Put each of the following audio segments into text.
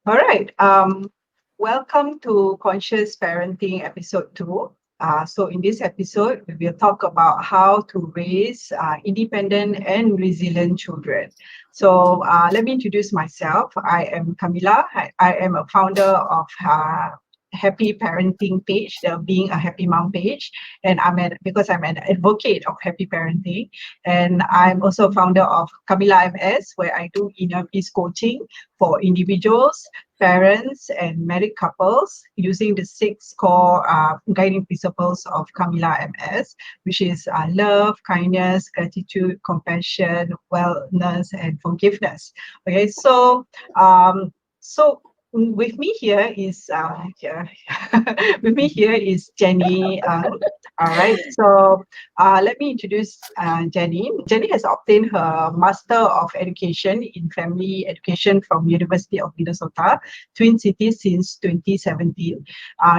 All right. Welcome to Conscious Parenting Episode 2. So, in this episode, we will talk about how to raise independent and resilient children. So, let me introduce myself. I am Camila. I am a founder of Happy Parenting page, the Being a Happy Mom page, and because I'm an advocate of happy parenting, and I'm also founder of Camila MS, where I do inner peace coaching for individuals, parents, and married couples using the six core guiding principles of Camila MS, which is love, kindness, gratitude, compassion, wellness, and forgiveness. Okay, so with me here is with me here is Jenny. All right, so let me introduce Jenny. Jenny has obtained her Master of Education in Family Education from University of Minnesota, Twin Cities since 2017.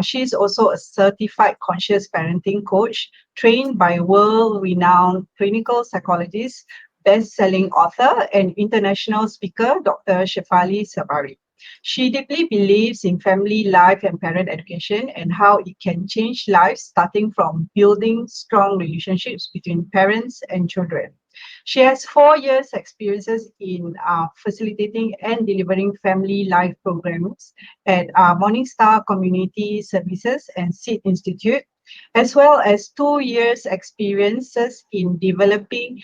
She is also a certified conscious parenting coach, trained by world-renowned clinical psychologist, best-selling author, and international speaker, Dr. Shefali Sabari. She deeply believes in family life and parent education and how it can change lives, starting from building strong relationships between parents and children. She has 4 years experiences in facilitating and delivering family life programs at Morningstar Community Services and Seed Institute, as well as 2 years experiences in developing,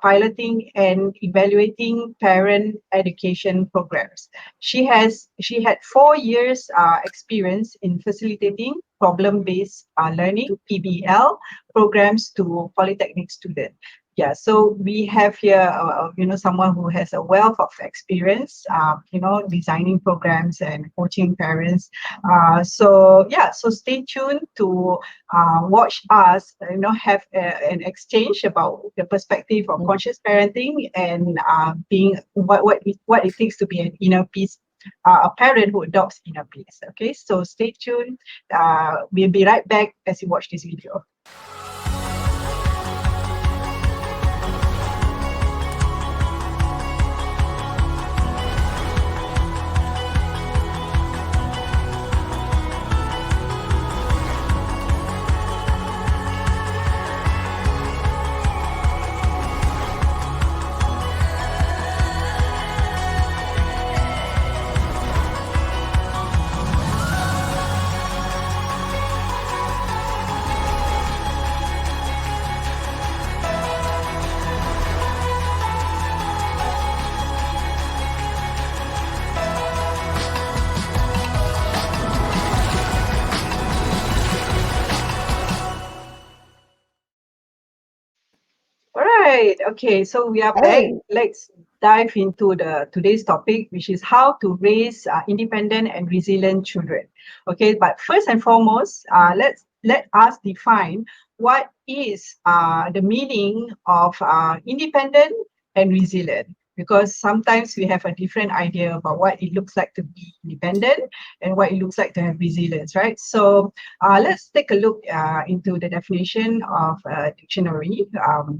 piloting, and evaluating parent education programs. She had 4 years experience in facilitating problem-based learning (PBL) programs to polytechnic students. Yeah, so we have here, someone who has a wealth of experience, designing programs and coaching parents. So stay tuned to watch us, have an exchange about the perspective of conscious parenting and being what it takes to be an inner peace. A parent who adopts inner peace. Okay, so stay tuned. We'll be right back as you watch this video. All right. Okay. So we are back. Hey, Let's dive into the today's topic, which is how to raise independent and resilient children. Okay. But first and foremost, let us define what is the meaning of independent and resilient. Because sometimes we have a different idea about what it looks like to be independent and what it looks like to have resilience, right? So let's take a look into the definition of a dictionary,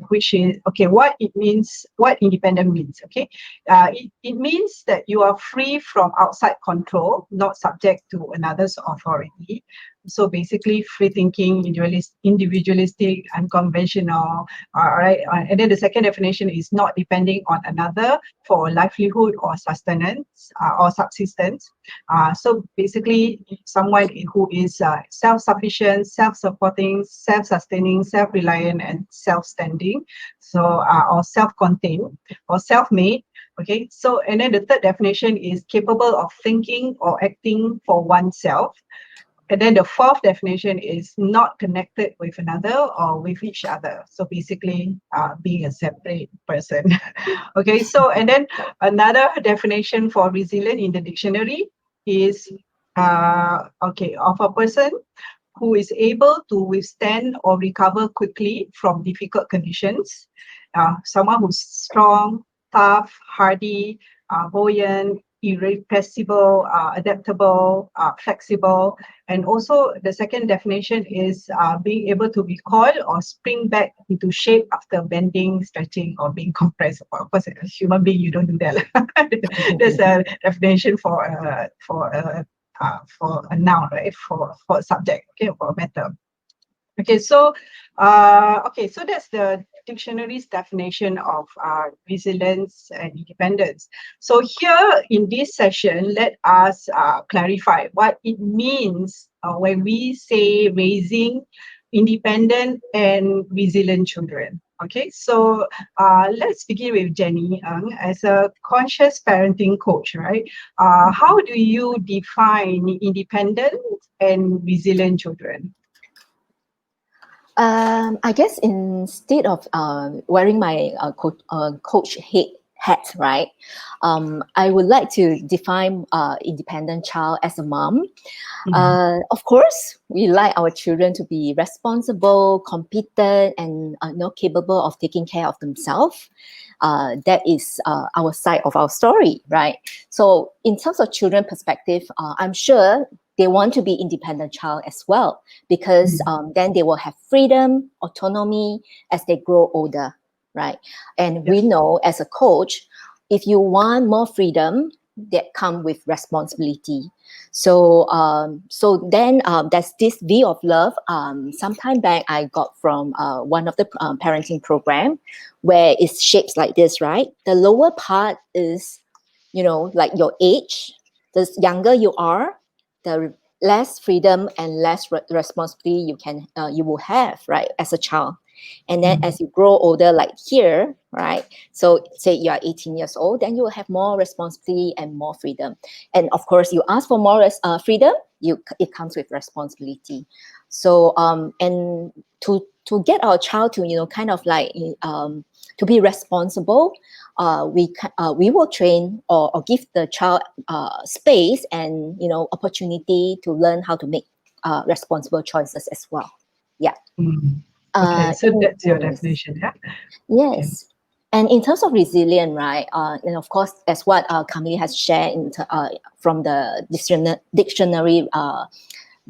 which is, okay, what it means, what independent means, okay? It means that you are free from outside control, not subject to another's authority. So basically, free thinking, individualistic, unconventional. All right. And then the second definition is not depending on another for livelihood or sustenance or subsistence. So basically, someone who is self-sufficient, self-supporting, self-sustaining, self-reliant, and self-standing. So, or self-contained or self-made. Okay. So, and then the third definition is capable of thinking or acting for oneself. And then the fourth definition is not connected with another or with each other. So basically, being a separate person. Okay, so and then another definition for resilient in the dictionary is of a person who is able to withstand or recover quickly from difficult conditions. Someone who's strong, tough, hardy, buoyant, irrepressible, adaptable, flexible. And also the second definition is being able to recoil or spring back into shape after bending, stretching, or being compressed. Of course, as a human being, you don't do that. There's a definition for a noun, right? For a subject, okay, for a matter. Okay, so so that's the dictionary's definition of resilience and independence. So here in this session, let us clarify what it means when we say raising independent and resilient children. Okay, so let's begin with Jenny as a conscious parenting coach, right? How do you define independent and resilient children? I guess instead of wearing my coach hat, right? I would like to define independent child as a mom. Of course, we like our children to be responsible, competent, and capable of taking care of themselves. That is our side of our story, right? So, in terms of children perspective, I'm sure they want to be independent child as well, because then they will have freedom, autonomy as they grow older, right? And we know as a coach, if you want more freedom, that come with responsibility. So then there's this view of love. Sometime back I got from one of the parenting program, where it's shapes like this, right? The lower part is, like your age. The younger you are, the less freedom and less responsibility you will have, right, as a child. And then as you grow older, like here, right? So say you are 18 years old, then you will have more responsibility and more freedom. And of course, you ask for more freedom, it comes with responsibility. So and to get our child to kind of like to be responsible, we will train or give the child space and opportunity to learn how to make responsible choices as well. Yeah. Okay, so that's your definition, yeah? Yes. Okay. And in terms of resilient, right? And of course, as what Camille has shared from the dictionary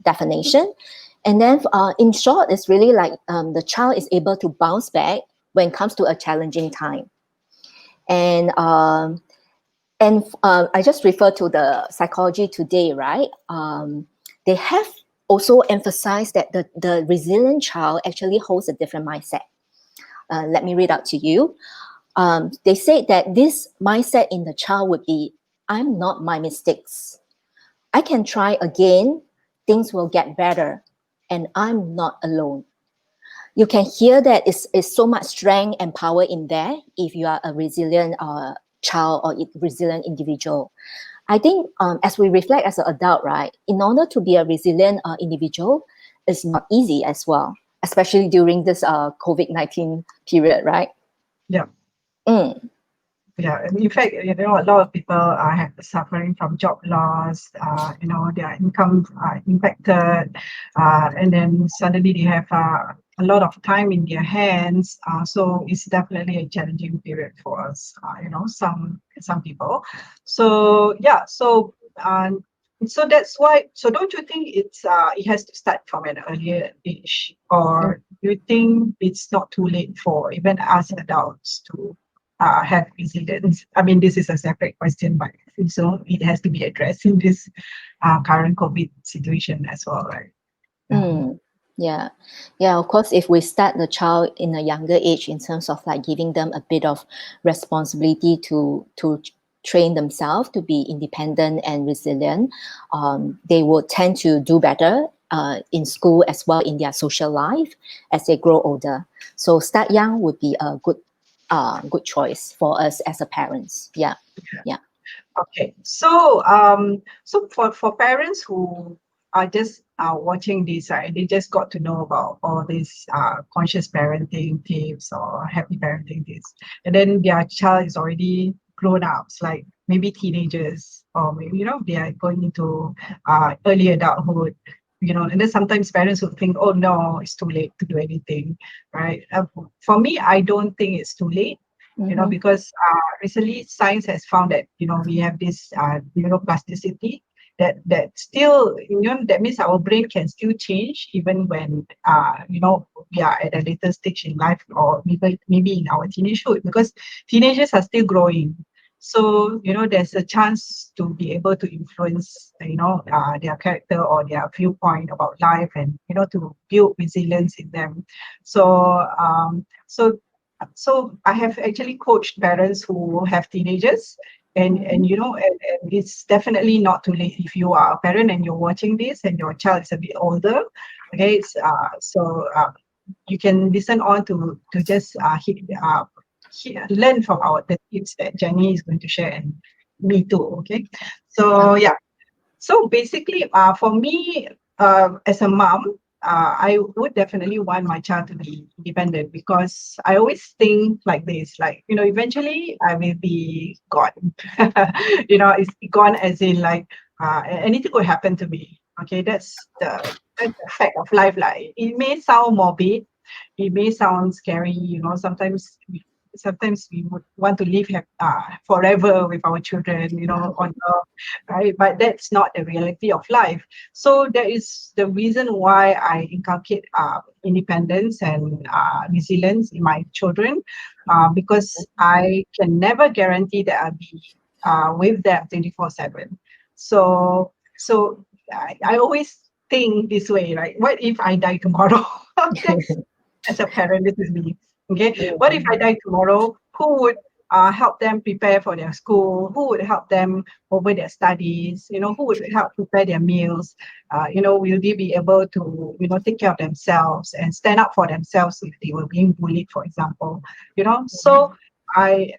definition. And then in short, it's really like the child is able to bounce back when it comes to a challenging time. And I just refer to the Psychology Today, right? They have also emphasized that the resilient child actually holds a different mindset. Let me read out to you. They say that this mindset in the child would be, I'm not my mistakes. I can try again. Things will get better. And I'm not alone. You can hear that it's so much strength and power in there if you are a resilient child or resilient individual. I think as we reflect as an adult, right, in order to be a resilient individual, it's not easy as well, especially during this COVID-19 period, right? Yeah. Yeah, in fact, a lot of people are suffering from job loss. Their income impacted, and then suddenly they have a lot of time in their hands. So it's definitely a challenging period for us. Some people. So yeah, so that's why. So don't you think it has to start from an earlier age, or do you think it's not too late for even us adults to have resilience? I mean, this is a separate question, but I think so it has to be addressed in this current COVID situation as well, right? Yeah. Of course, if we start the child in a younger age in terms of like giving them a bit of responsibility to train themselves to be independent and resilient, they will tend to do better in school as well in their social life as they grow older. So start young would be a good choice for us as a parents. Yeah. Okay, so so for parents who are just watching this, right, they just got to know about all these conscious parenting tips or happy parenting tips, and then their child is already grown ups, like maybe teenagers, or maybe they are going into early adulthood. And then sometimes parents will think, oh no, it's too late to do anything, right? For me, I don't think it's too late. because recently science has found that, we have this neuroplasticity that still, that means our brain can still change even when, we are at a later stage in life, or maybe in our teenagehood, because teenagers are still growing. So, there's a chance to be able to influence, their character or their viewpoint about life, and, to build resilience in them. So, so I have actually coached parents who have teenagers, and it's definitely not too late if you are a parent and you're watching this and your child is a bit older. Okay, you can listen on to just learn from the tips that Jenny is going to share, and me too. Okay, so yeah. So basically, for me, as a mom, I would definitely want my child to be independent, because I always think like this, like, eventually I will be gone. It's gone as in, like, anything could happen to me. Okay, that's the fact of life. Like, it may sound morbid, it may sound scary. Sometimes we would want to live forever with our children, on earth, right? But that's not the reality of life. So that is the reason why I inculcate independence and resilience in my children, because I can never guarantee that I'll be with them 24/7. So I always think this way, right? What if I die tomorrow? That's As a parent, this is me. Okay, what if I die tomorrow? Who would help them prepare for their school? Who would help them over their studies? Who would help prepare their meals? Will they be able to, take care of themselves and stand up for themselves if they were being bullied, for example? So I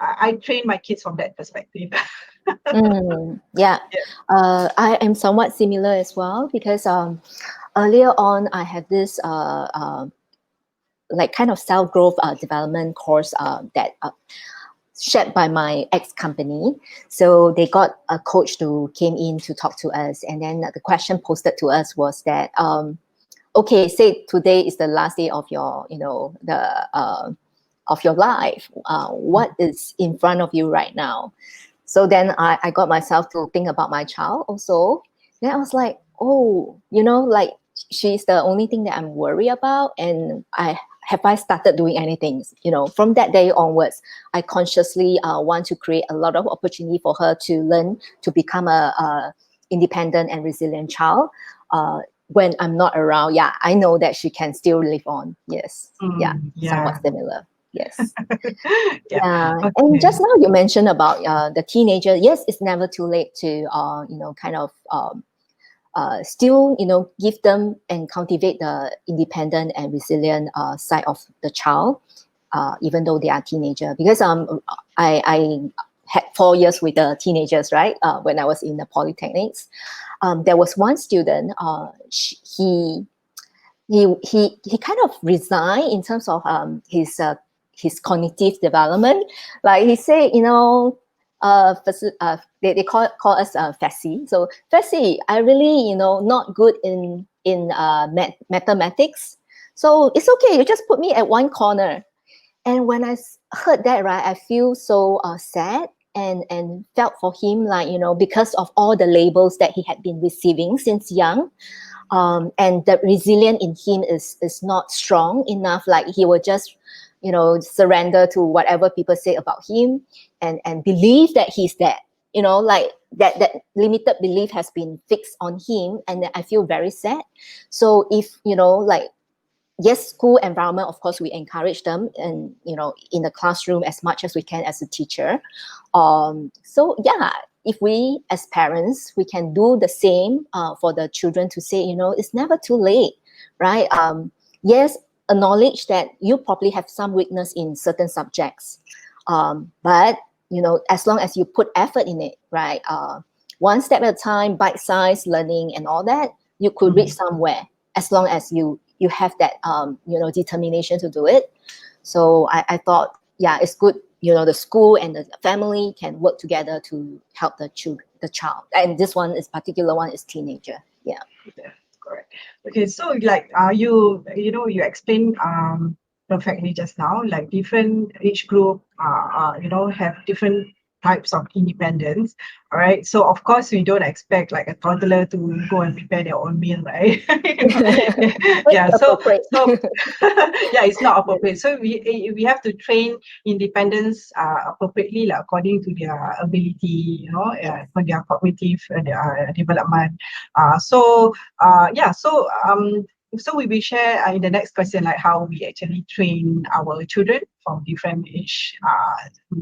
I train my kids from that perspective. Yeah, Yeah. I am somewhat similar as well, because earlier on I had this like kind of self growth development course that shared by my ex company. So they got a coach who came in to talk to us, and then the question posted to us was that, okay, say today is the last day of your, the of your life. What is in front of you right now? So then I got myself to think about my child also. Then I was like, oh, like she's the only thing that I'm worried about. And I started doing anything, from that day onwards, I consciously want to create a lot of opportunity for her to learn to become a independent and resilient child. When I'm not around, yeah, I know that she can still live on. Yes. Yeah. Yeah. Somewhat similar. Yes. Yeah. Yeah, and Okay. just now you mentioned about the teenager. Yes, it's never too late to kind of still give them and cultivate the independent and resilient side of the child, even though they are teenager. Because I had 4 years with the teenagers, right? When I was in the polytechnics, there was one student. He kind of resigned in terms of his cognitive development. Like he said, they call us FASI. So FASI, I really not good in mathematics. So it's okay. You just put me at one corner. And when I heard that, right, I feel so sad and felt for him, like because of all the labels that he had been receiving since young. And the resilience in him is not strong enough. Like he will just surrender to whatever people say about him, and believe that he's that, like that limited belief has been fixed on him. And I feel very sad. So if like, yes, school environment, of course, we encourage them, and in the classroom as much as we can as a teacher. So yeah, if we as parents, we can do the same for the children, to say, it's never too late, right? Yes, acknowledge that you probably have some weakness in certain subjects, but as long as you put effort in it, right? One step at a time, bite-sized learning and all that, you could reach somewhere, as long as you have that determination to do it. So I thought, yeah, it's good, the school and the family can work together to help the child. And this one is particular one is teenager. Yeah. Yeah, correct. Okay, so like you explain perfectly just now. Like different age group, have different types of independence. All right. So of course we don't expect like a toddler to go and prepare their own meal, right? It's Yeah. appropriate. Yeah, it's not Yes. appropriate. So we have to train independence appropriately, like, according to their ability, for their cognitive development. So we will share in the next question, like how we actually train our children from different age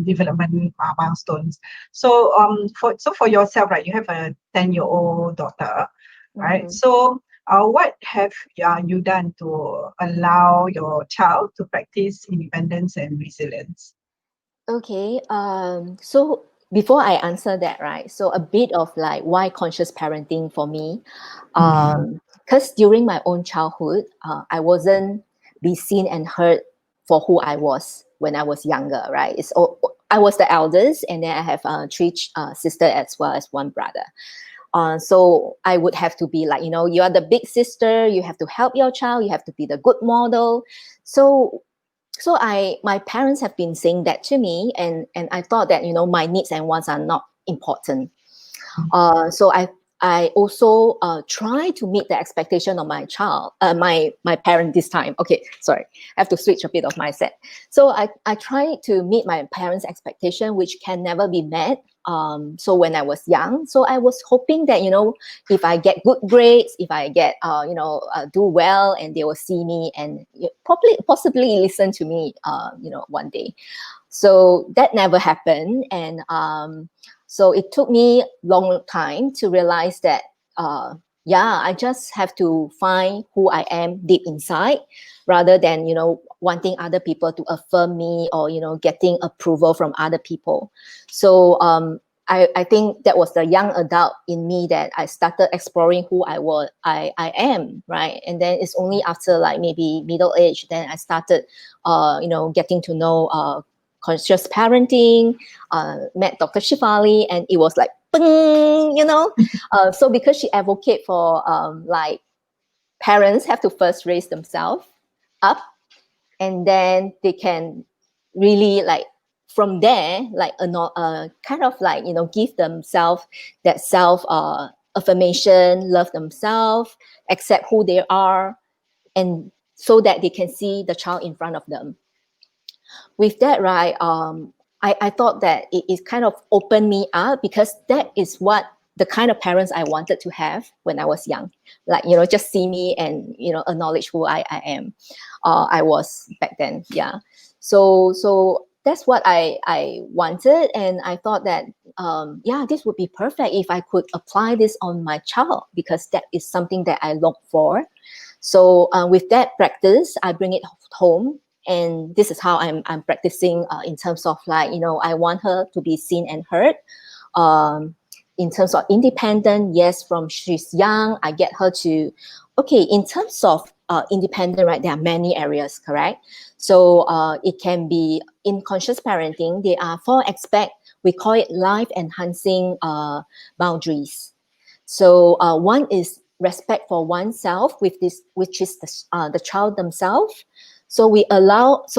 development milestones. For yourself, right, you have a 10-year-old daughter, right? Mhm. So what have you done to allow your child to practice independence and resilience? Okay. So before I answer that, right? So a bit of like why conscious parenting for me, Mm, because during my own childhood, I wasn't be seen and heard for who I was when I was younger, right? I was the eldest, and then I have three sisters as well as one brother. So I would have to be like, you are the big sister. You have to help your child. You have to be the good model. So my parents have been saying that to me, and I thought that my needs and wants are not important. So I also try to meet the expectation of my child, my parent this time. Okay, sorry, I have to switch a bit of mindset. So I try to meet my parents' expectation, which can never be met. So when I was young, so I was hoping that if I get good grades, if I get do well, and they will see me and probably possibly listen to me, one day. So that never happened, and so it took me long time to realize that yeah, I just have to find who I am deep inside, rather than wanting other people to affirm me, or getting approval from other people. So I think that was the young adult in me that I started exploring who I am, right? And then it's only after like maybe middle age, then I started getting to know conscious parenting, met Dr. Shifali, and it was like, bing, so because she advocate for like parents have to first raise themselves up, and then they can really like from there like kind of like give themselves that self affirmation, love themselves, accept who they are, and so that they can see the child in front of them. With that, right, I thought that it kind of opened me up, because that is what the kind of parents I wanted to have when I was young. Like, just see me and, acknowledge who I am. I was back then. Yeah. So that's what I wanted. And I thought that, yeah, this would be perfect if I could apply this on my child, because that is something that I look for. So with that practice, I bring it home, and this is how I'm practicing in terms of like I want her to be seen and heard. In terms of independent, yes, from she's young, I get her to. Okay, in terms of independent, right? There are many areas, correct? So it can be in conscious parenting. There are 4 aspects. We call it life enhancing boundaries. So one is respect for oneself, with this, which is the child themselves. So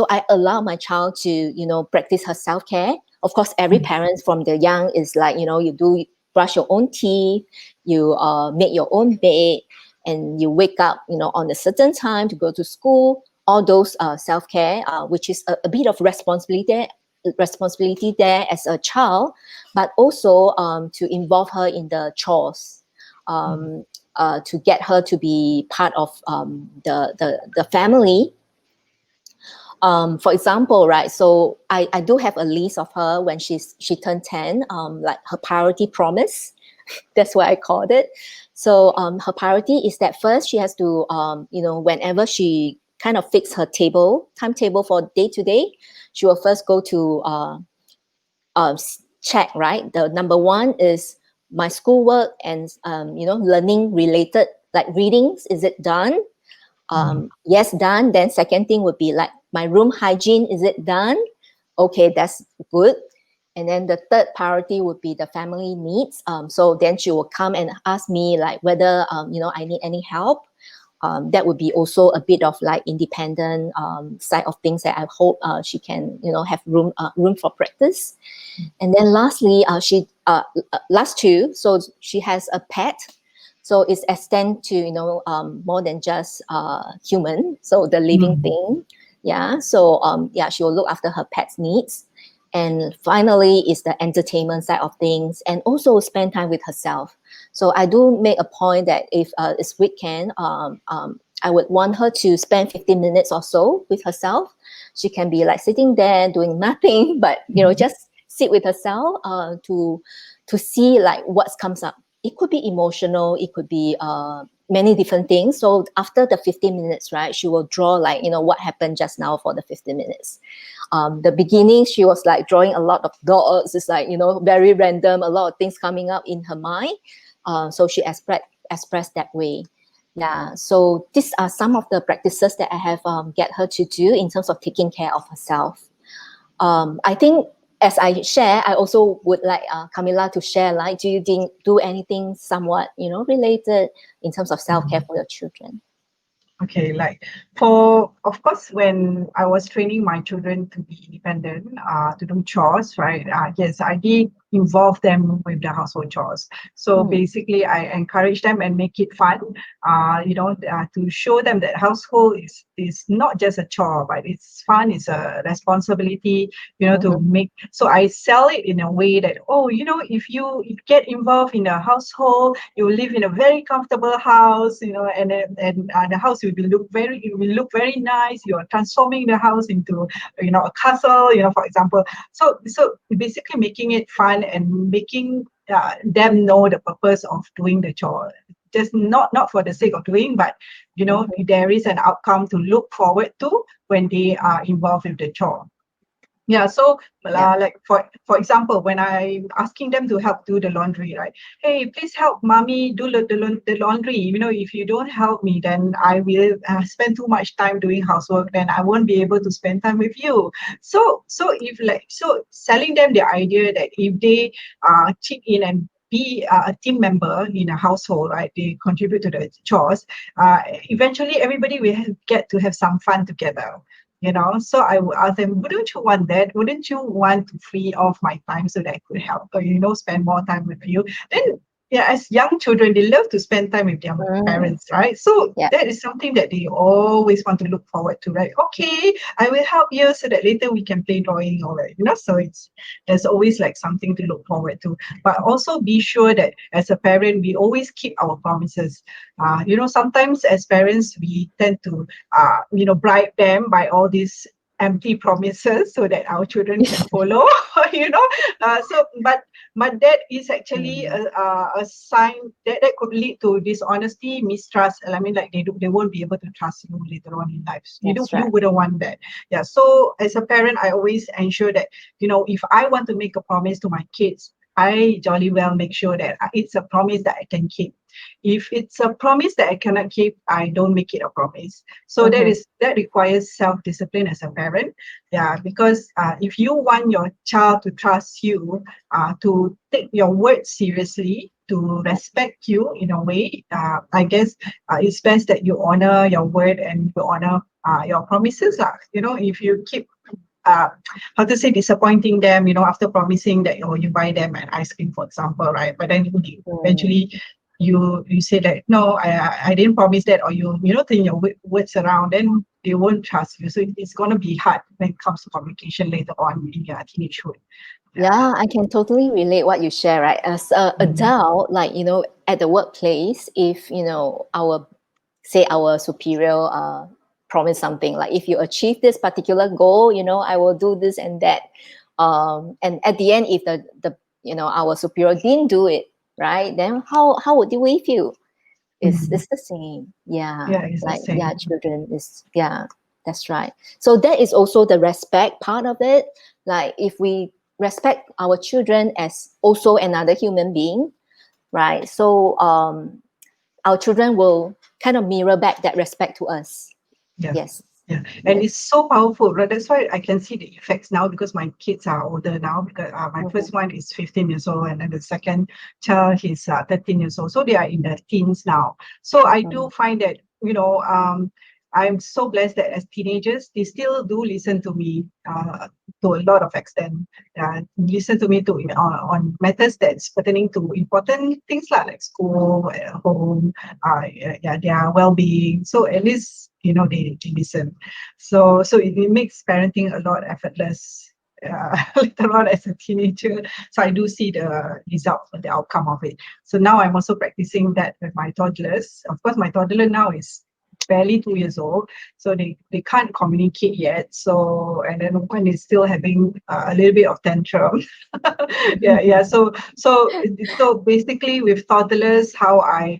I allow my child to, practice her self-care. Of course, every parent from the young is like, you do brush your own teeth, you make your own bed, and you wake up, on a certain time to go to school. All those self-care, which is a bit of responsibility there as a child, but also to involve her in the chores. To get her to be part of the family. For example, right, so I do have a list of her when she turned 10, like her priority promise. That's what I called it. So her priority is that first she has to, whenever she kind of fix her timetable for day to day, she will first go to check, right? The number one is my schoolwork and, learning related, like readings. Is it done? Yes, done. Then second thing would be like my room hygiene. Is it done? Okay, that's good. And then the third priority would be the family needs. So then she will come and ask me like whether, I need any help. that would be also a bit of like independent side of things that I hope she can, have room for practice. And then lastly, last two, so she has a pet. So it's extend to, more than just human, so the living thing. Yeah. So she will look after her pet's needs. And finally is the entertainment side of things, and also spend time with herself. So I do make a point that if it's weekend, I would want her to spend 15 minutes or so with herself. She can be like sitting there doing nothing, but just sit with herself to see like what comes up. It could be emotional, it could be many different things. So after the 15 minutes, right, she will draw like, what happened just now for the 15 minutes. The beginning, she was like drawing a lot of dots. It's like, very random, a lot of things coming up in her mind. So she expressed that way. Yeah. So these are some of the practices that I have get her to do in terms of taking care of herself. I think as I share, I also would like Camilla to share, like, do you do anything somewhat, related in terms of self-care for your children? Okay, like of course, when I was training my children to be independent, to do chores, right? Yes, I did involve them with the household chores. So basically, I encourage them and make it fun. To show them that household is not just a chore, but it's fun. It's a responsibility. To make. So I sell it in a way that, if you get involved in the household, you will live in a very comfortable house. And the house will look very nice. You are transforming the house into a castle, for example. So basically making it fun and making them know the purpose of doing the chore, just not for the sake of doing, but there is an outcome to look forward to when they are involved with the chore. Yeah, so like for example, when I'm asking them to help do the laundry, right? Hey, please help mommy do the laundry. If you don't help me, then I will spend too much time doing housework. Then I won't be able to spend time with you. So selling them the idea that if they chip in and be a team member in a household, right? They contribute to the chores. Eventually, everybody will get to have some fun together. So I would ask them, wouldn't you want that? Wouldn't you want to free off my time so that I could help, spend more time with you? Then, yeah, as young children, they love to spend time with their parents, right? So Yeah. that is something that they always want to look forward to, right? Okay, I will help you so that later we can play drawing or so there's always like something to look forward to. But also be sure that as a parent, we always keep our promises. Sometimes as parents, we tend to bribe them by all these empty promises so that our children can follow. But that is actually a sign that could lead to dishonesty, mistrust. I mean, like they won't be able to trust you later on in life. That's You right. wouldn't want that. Yeah. So as a parent, I always ensure that if I want to make a promise to my kids, I jolly well make sure that it's a promise that I can keep. If it's a promise that I cannot keep, I don't make it a promise. So that requires self-discipline as a parent. Yeah, because if you want your child to trust you, to take your words seriously, to respect you in a way, I guess it's best that you honor your word and you honor your promises. If you keep how to say disappointing them, after promising that you buy them an ice cream, for example, right? But then eventually you say that no, I didn't promise that, or turn your words around, then they won't trust you. So it's gonna be hard when it comes to communication later on in your teenagehood. Yeah, I can totally relate what you share, right? As an adult, like, at the workplace, if, our superior promise something, like if you achieve this particular goal, I will do this and that. And at the end, if our superior didn't do it, right, then how would we feel? It's the same. Yeah. Yeah, it's the Like, yeah, same. children is, yeah, that's right. So that is also the respect part of it. Like, if we respect our children as also another human being, right? So our children will kind of mirror back that respect to us. Yeah. Yes. Yeah, and Yes. it's so powerful, right? That's why I can see the effects now because my kids are older now. Because my first one is 15 years old, and then the second child is 13 years old. So they are in their teens now. So I do find that I'm so blessed that as teenagers, they still do listen to me to a lot of extent. Listen to me to on matters that's pertaining to important things like school, home, their well-being. So at least they listen. So it makes parenting a lot effortless. Later on as a teenager, so I do see the result, the outcome of it. So now I'm also practicing that with my toddlers. Of course, my toddler now is barely 2 years old, so they can't communicate yet. So, and then one is still having a little bit of tantrum. Yeah. So basically, with toddlers, how I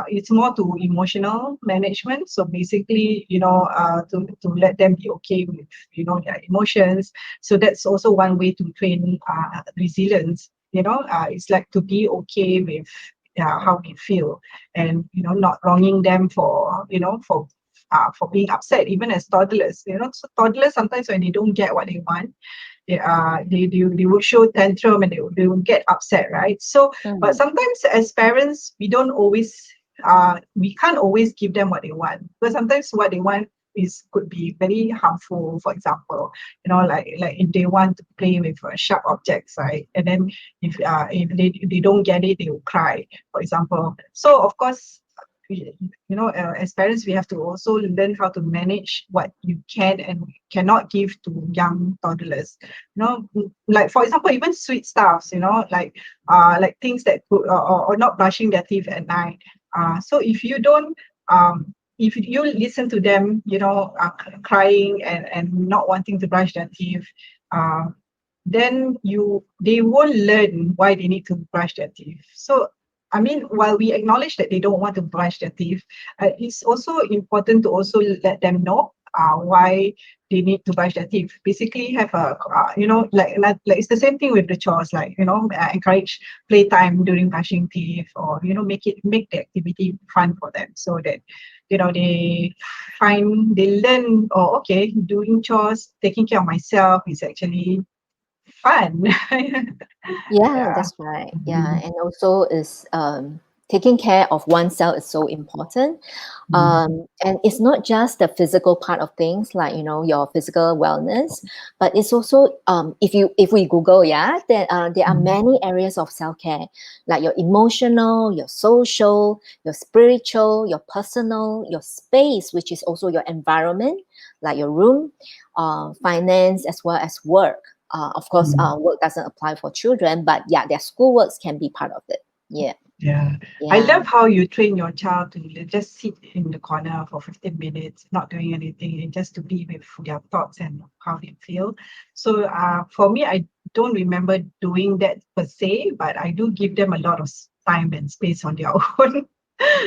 it's more to emotional management. So basically, to let them be okay with their emotions. So that's also one way to train resilience. It's like to be okay with how we feel, and not wronging them for being upset, even as toddlers. So toddlers sometimes when they don't get what they want, they will show tantrum, and they will get upset, right? So, but Mm. sometimes as parents, we can't always give them what they want, because sometimes what they want could be very harmful. For example, like if they want to play with sharp objects, right? And then if they don't get it, they will cry, for example. So of course, as parents, we have to also learn how to manage what you can and cannot give to young toddlers. Like for example, even sweet stuffs. Like things that could, or not brushing their teeth at night. So if you listen to them, crying and not wanting to brush their teeth, uh, then they won't learn why they need to brush their teeth. So I mean, while we acknowledge that they don't want to brush their teeth, it's also important to also let them know why they need to brush their teeth. Basically, have like it's the same thing with the chores. Like encourage playtime during brushing teeth, or make the activity fun for them, so that they learn. Oh, okay, doing chores, taking care of myself is actually fun. Yeah, Yeah. that's right. Yeah, Mhm. and also is taking care of oneself is so important. Mhm. And it's not just the physical part of things, like your physical wellness, but it's also if we Google, yeah, there are Mhm. many areas of self care, like your emotional, your social, your spiritual, your personal, your space, which is also your environment, like your room, finance, as well as work. Of course, Mhm. work doesn't apply for children, but yeah, their school works can be part of it. Yeah, Yeah, I yeah, love how you train your child to just sit in the corner for 15 minutes, not doing anything, and just to be with their thoughts and how they feel. So, for me, I don't remember doing that per se, but I do give them a lot of time and space on their own.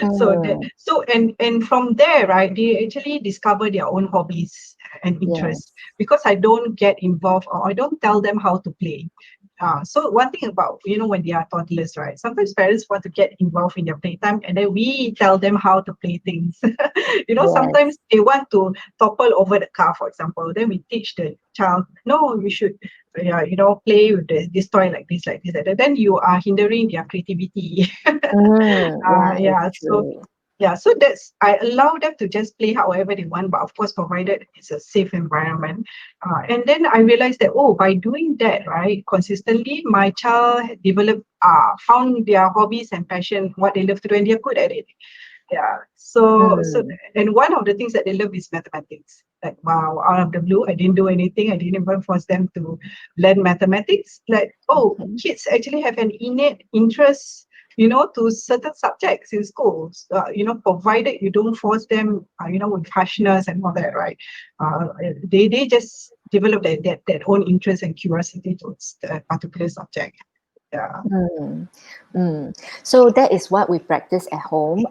mm, And from there, right, they actually discover their own hobbies and interests, yes, because I don't get involved, or I don't tell them how to play. So one thing about, when they are toddlers, right? Sometimes parents want to get involved in their playtime, and then we tell them how to play things. Sometimes yes, they want to topple over the car, for example. Then we teach the child, no, you should, play with this toy like this, like that. Then you are hindering their creativity. yeah, Yeah. it's So true. yeah, so I allow them to just play however they want, but of course, provided it's a safe environment. And then I realized that, oh, by doing that, right, consistently, my child had developed, found their hobbies and passion, what they love to do, and they're good at it. Yeah. So, Mm, and one of the things that they love is mathematics. Like, wow, out of the blue, I didn't do anything. I didn't even force them to learn mathematics. Like, oh, okay. kids actually have an innate interest, to certain subjects in schools. Provided you don't force them, with harshness and all that, right? They just develop that own interest and curiosity towards the particular subject. Yeah. Mm, mm. So that is what we practice at home.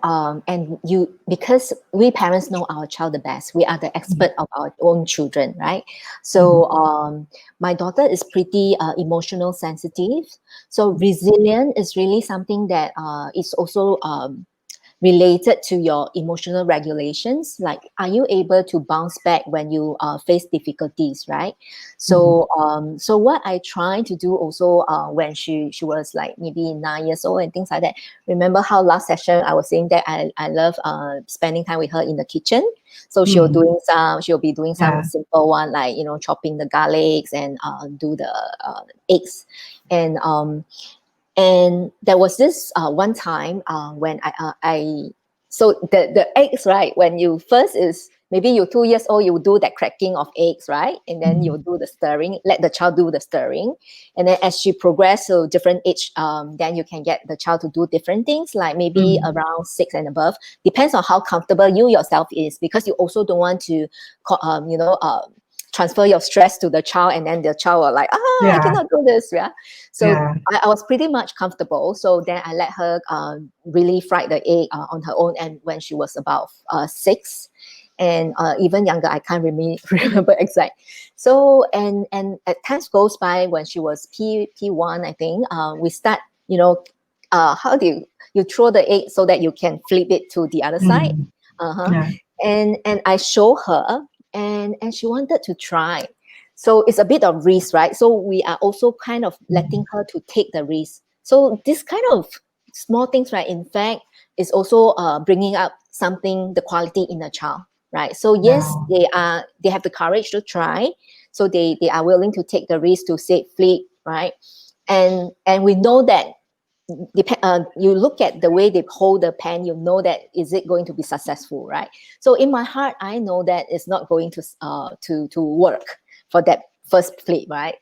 And because we parents know our child the best, we are the expert of our own children, right? Mhm. So my daughter is pretty emotional sensitive. So resilient is really something that is also related to your emotional regulations. Like, are you able to bounce back when you face difficulties, right? Mhm. So what I try to do also when she was like maybe 9 years old and things like that. Remember how last session I was saying that I love spending time with her in the kitchen. So Mhm. she'll be doing some Yeah. simple one, like, you know, chopping the garlics and do the eggs. And there was this one time when I so the eggs, right, when you first is maybe you're 2 years old, you do that cracking of eggs, right, and then Mhm. you do the stirring, let the child do the stirring. And then as she progress to different age, then you can get the child to do different things, like maybe Mhm. around 6 and above. Depends on how comfortable you yourself is, because you also don't want to transfer your stress to the child, and then the child will like, I Yeah. cannot do this, yeah. So Yeah. I was pretty much comfortable. So then I let her really fry the egg on her own. And when she was about 6, and even younger, I can't remember exact. So and as times goes by, when she was P1, I think we start, you know, how do you throw the egg so that you can flip it to the other side. Mhm. Uh-huh. Yeah. And I show her, and she wanted to try. So it's a bit of risk, right? So we are also kind of letting Mhm. her to take the risk. So this kind of small things, right, in fact, is also bringing up something, the quality in a child, right? So yes, Yeah. they have the courage to try. So they are willing to take the risk to say flip, right? And we know that you look at the way they hold the pen, you know that is it going to be successful, right? So in my heart, I know that it's not going to work for that first flip, right?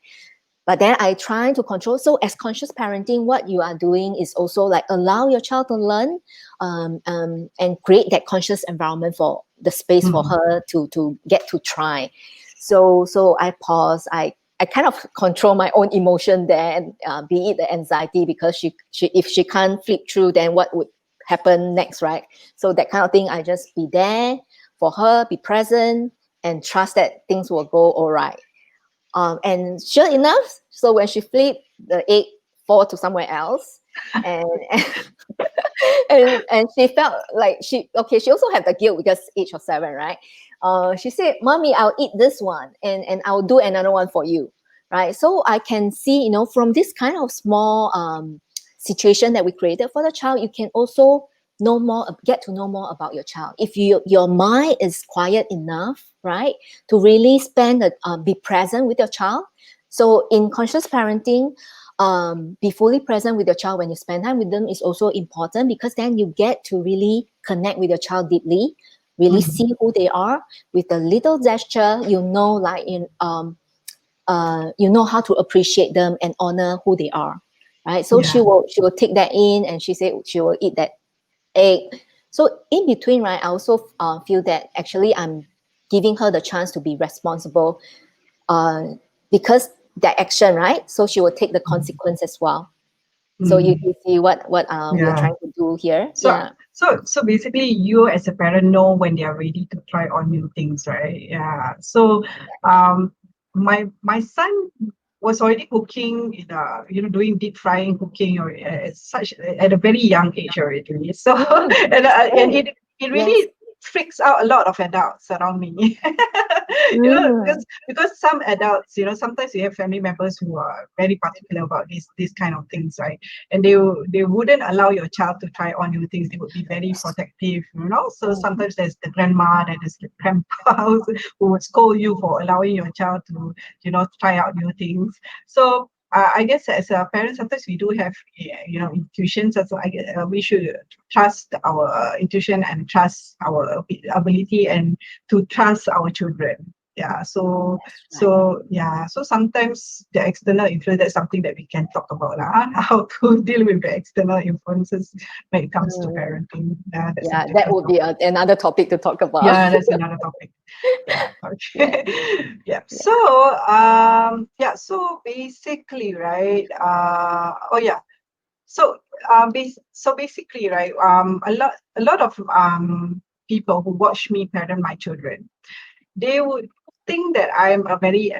But then I try to control. So as conscious parenting, what you are doing is also like allow your child to learn, and create that conscious environment for the space for Mhm. her to get to try. So I pause. I kind of control my own emotion there, and be it the anxiety, because she if she can't flip through, then what would happen next, right? So that kind of thing, I just be there for her, be present, and trust that things will go all right. And sure enough, so when she flipped, the egg fall to somewhere else, and and she felt like she also had the guilt because age of 7, right? She said, "Mommy, I'll eat this one, and I'll do another one for you," right? So I can see, from this kind of small situation that we created for the child, you can also get to know more about your child. If your mind is quiet enough, right, to really be present with your child. So in conscious parenting, be fully present with your child when you spend time with them is also important, because then you get to really connect with your child deeply, really Mhm. see who they are with a little gesture. Like you know how to appreciate them and honor who they are, right? So Yeah. she will take that in, and she said she will eat that egg. So in between, right, I also feel that actually I'm giving her the chance to be responsible, uh, because that action, right? So she will take the Mhm. consequence as well. So Mhm. you see what we are Yeah. trying to do here. So, Yeah. so basically, you as a parent know when they are ready to try on new things, right? Yeah. So, um, my son was already cooking, doing deep frying cooking or such at a very young age already. So, Mm. and Oh, it yes. really freaks out a lot of adults around me. Mm. Because some adults, sometimes you have family members who are very particular about these kind of things, right? And they wouldn't allow your child to try on new things. They would be very protective. So Mhm. sometimes there's the grandma, and there's the grandpa who would scold you for allowing your child to try out new things. So I guess as a parent, sometimes we do have intuitions. So we should trust our intuition and trust our ability and to trust our children. Yeah. So That's right. so sometimes the external influence, that's something that we can talk about lah, how to deal with the external influences when it comes to Mm. parenting. That's a Yeah, that different would be topic. another topic to talk about. Yeah, that's another topic. Yeah. Yeah, Okay. Yeah. yeah. So basically, right. Oh yeah. So so basically, right. A lot of people who watch me parent my children, they would think that I'm a very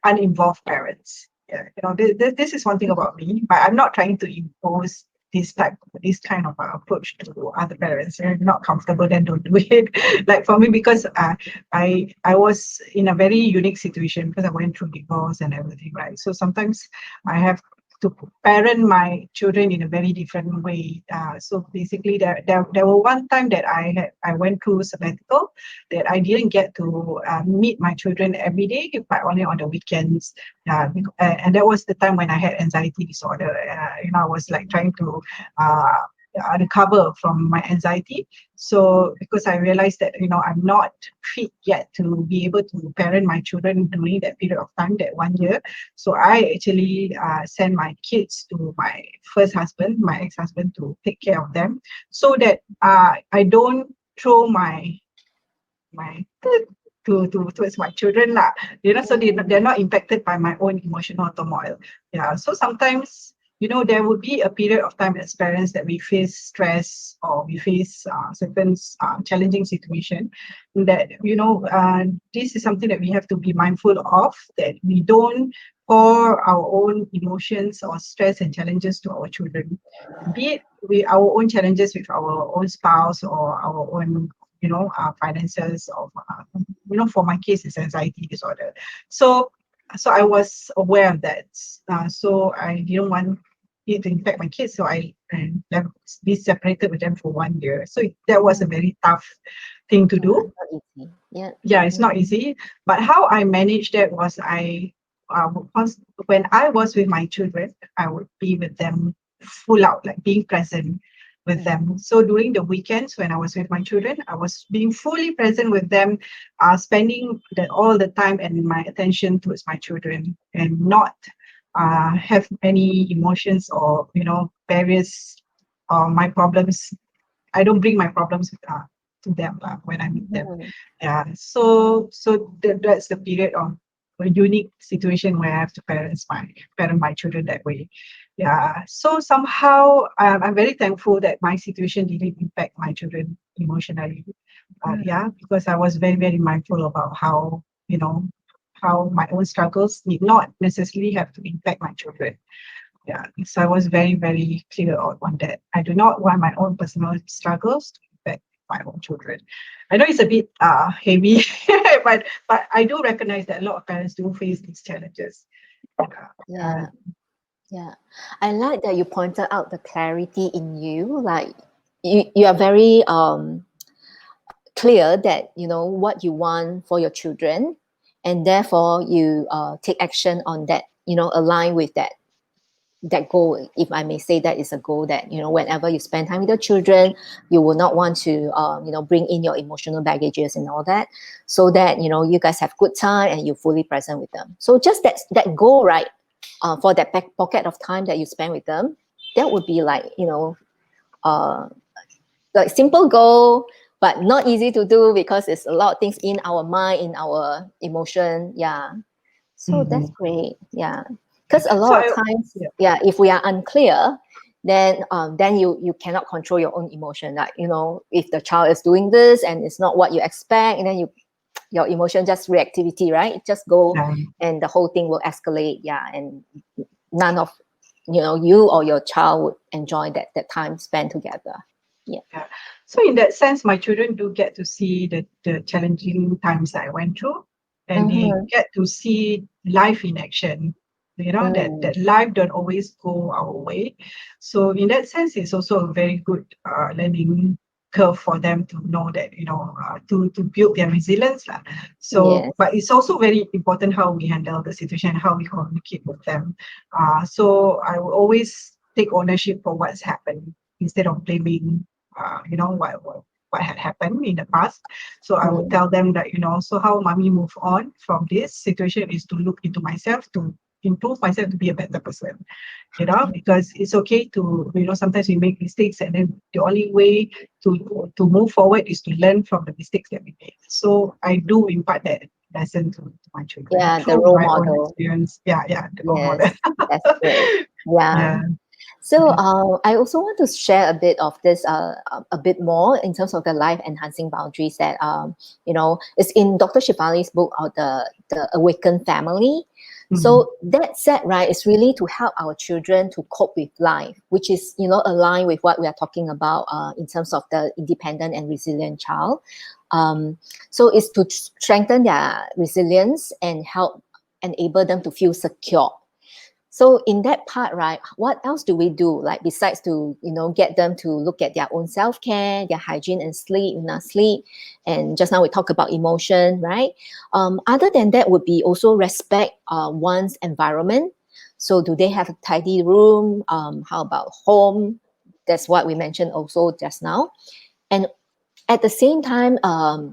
uninvolved parent. Yeah, this is one thing about me, but I'm not trying to impose this kind of approach to other parents. If you're not comfortable, then don't do it. Like for me, because I was in a very unique situation because I went through divorce and everything, right? So sometimes I have to parent my children in a very different way. So basically, there were one time that I went through sabbatical, that I didn't get to meet my children every day, but only on the weekends. And that was the time when I had anxiety disorder. I was like trying to uh, recover from my anxiety. So because I realized that I'm not fit yet to be able to parent my children during that period of time, that 1 year. So I actually sent my kids to my first husband, my ex-husband, to take care of them, so that I don't throw my towards my children lah. So they're not impacted by my own emotional turmoil. Yeah. So sometimes there would be a period of time as parents that we face stress, or we face certain challenging situation, that this is something that we have to be mindful of, that we don't pour our own emotions or stress and challenges to our children, be it with our own challenges with our own spouse, or our own finances, of for my case, it's anxiety disorder. So I was aware of that. So I didn't want it to impact my kids, so I left, be separated with them for 1 year. So that was a very tough thing to do. Not easy. Yeah. Yeah, it's not easy. But how I managed that was, when I was with my children, I would be with them full out, like being present with them. So during the weekends when I was with my children, I was being fully present with them, spending all the time and my attention towards my children, and not have any emotions, or various my problems. I don't bring my problems to them when I meet them. Yeah. So that's the period of a unique situation where I have to parent my children that way. Yeah. So somehow I'm very thankful that my situation didn't impact my children emotionally. Yeah, because I was very, very mindful about how my own struggles need not necessarily have to impact my children. Yeah, so I was very, very clear on that. I do not want my own personal struggles to affect my own children. I know it's a bit heavy, but I do recognize that a lot of parents do face these challenges. Yeah. Yeah. I like that you pointed out the clarity in you. Like you are very clear that you know what you want for your children, and therefore you take action on that, align with that goal, if I may say. That is a goal that whenever you spend time with your children, you will not want to bring in your emotional baggages and all that, so that you guys have good time and you're fully present with them. So just that goal, right? For that back pocket of time that you spend with them, that would be like uh like simple goal, but not easy to do because it's a lot of things in our mind, in our emotion. Yeah. So that's great. Yeah. Because a So lot of times, yeah. yeah, if we are unclear, then you cannot control your own emotion. Like, if the child is doing this and it's not what you expect, and then your emotion just reactivity, right? It just go, and the whole thing will escalate. Yeah. And none of you or your child would enjoy that time spent together. Yeah. So in that sense, my children do get to see the challenging times that I went through, and they get to see life in action. That life don't always go our way. So in that sense, it's also a very good learning curve for them to know that to build their resilience lah. So, Yes. but it's also very important how we handle the situation, how we communicate with them. So I will always take ownership for what's happened instead of blaming what had happened in the past. So I would tell them that so how mommy move on from this situation is to look into myself, to improve myself, to be a better person. Because it's okay to sometimes we make mistakes, and then the only way to move forward is to learn from the mistakes that we made. So I do impart that lesson to my children The through role my own model. experience. Yeah, the role model. Yes, that's great. Yeah. Yeah. So I also want to share a bit of this, a bit more in terms of the life enhancing boundaries that it's in Dr. Shifali's book, the Awakened Family. So that said, right, is really to help our children to cope with life, which is, aligned with what we are talking about in terms of the independent and resilient child. So it's to strengthen their resilience and help enable them to feel secure. So in that part, right, what else do we do? Like besides to, get them to look at their own self-care, their hygiene and sleep. And just now we talked about emotion, right? Other than that would be also respect one's environment. So do they have a tidy room? How about home? That's what we mentioned also just now. And at the same time,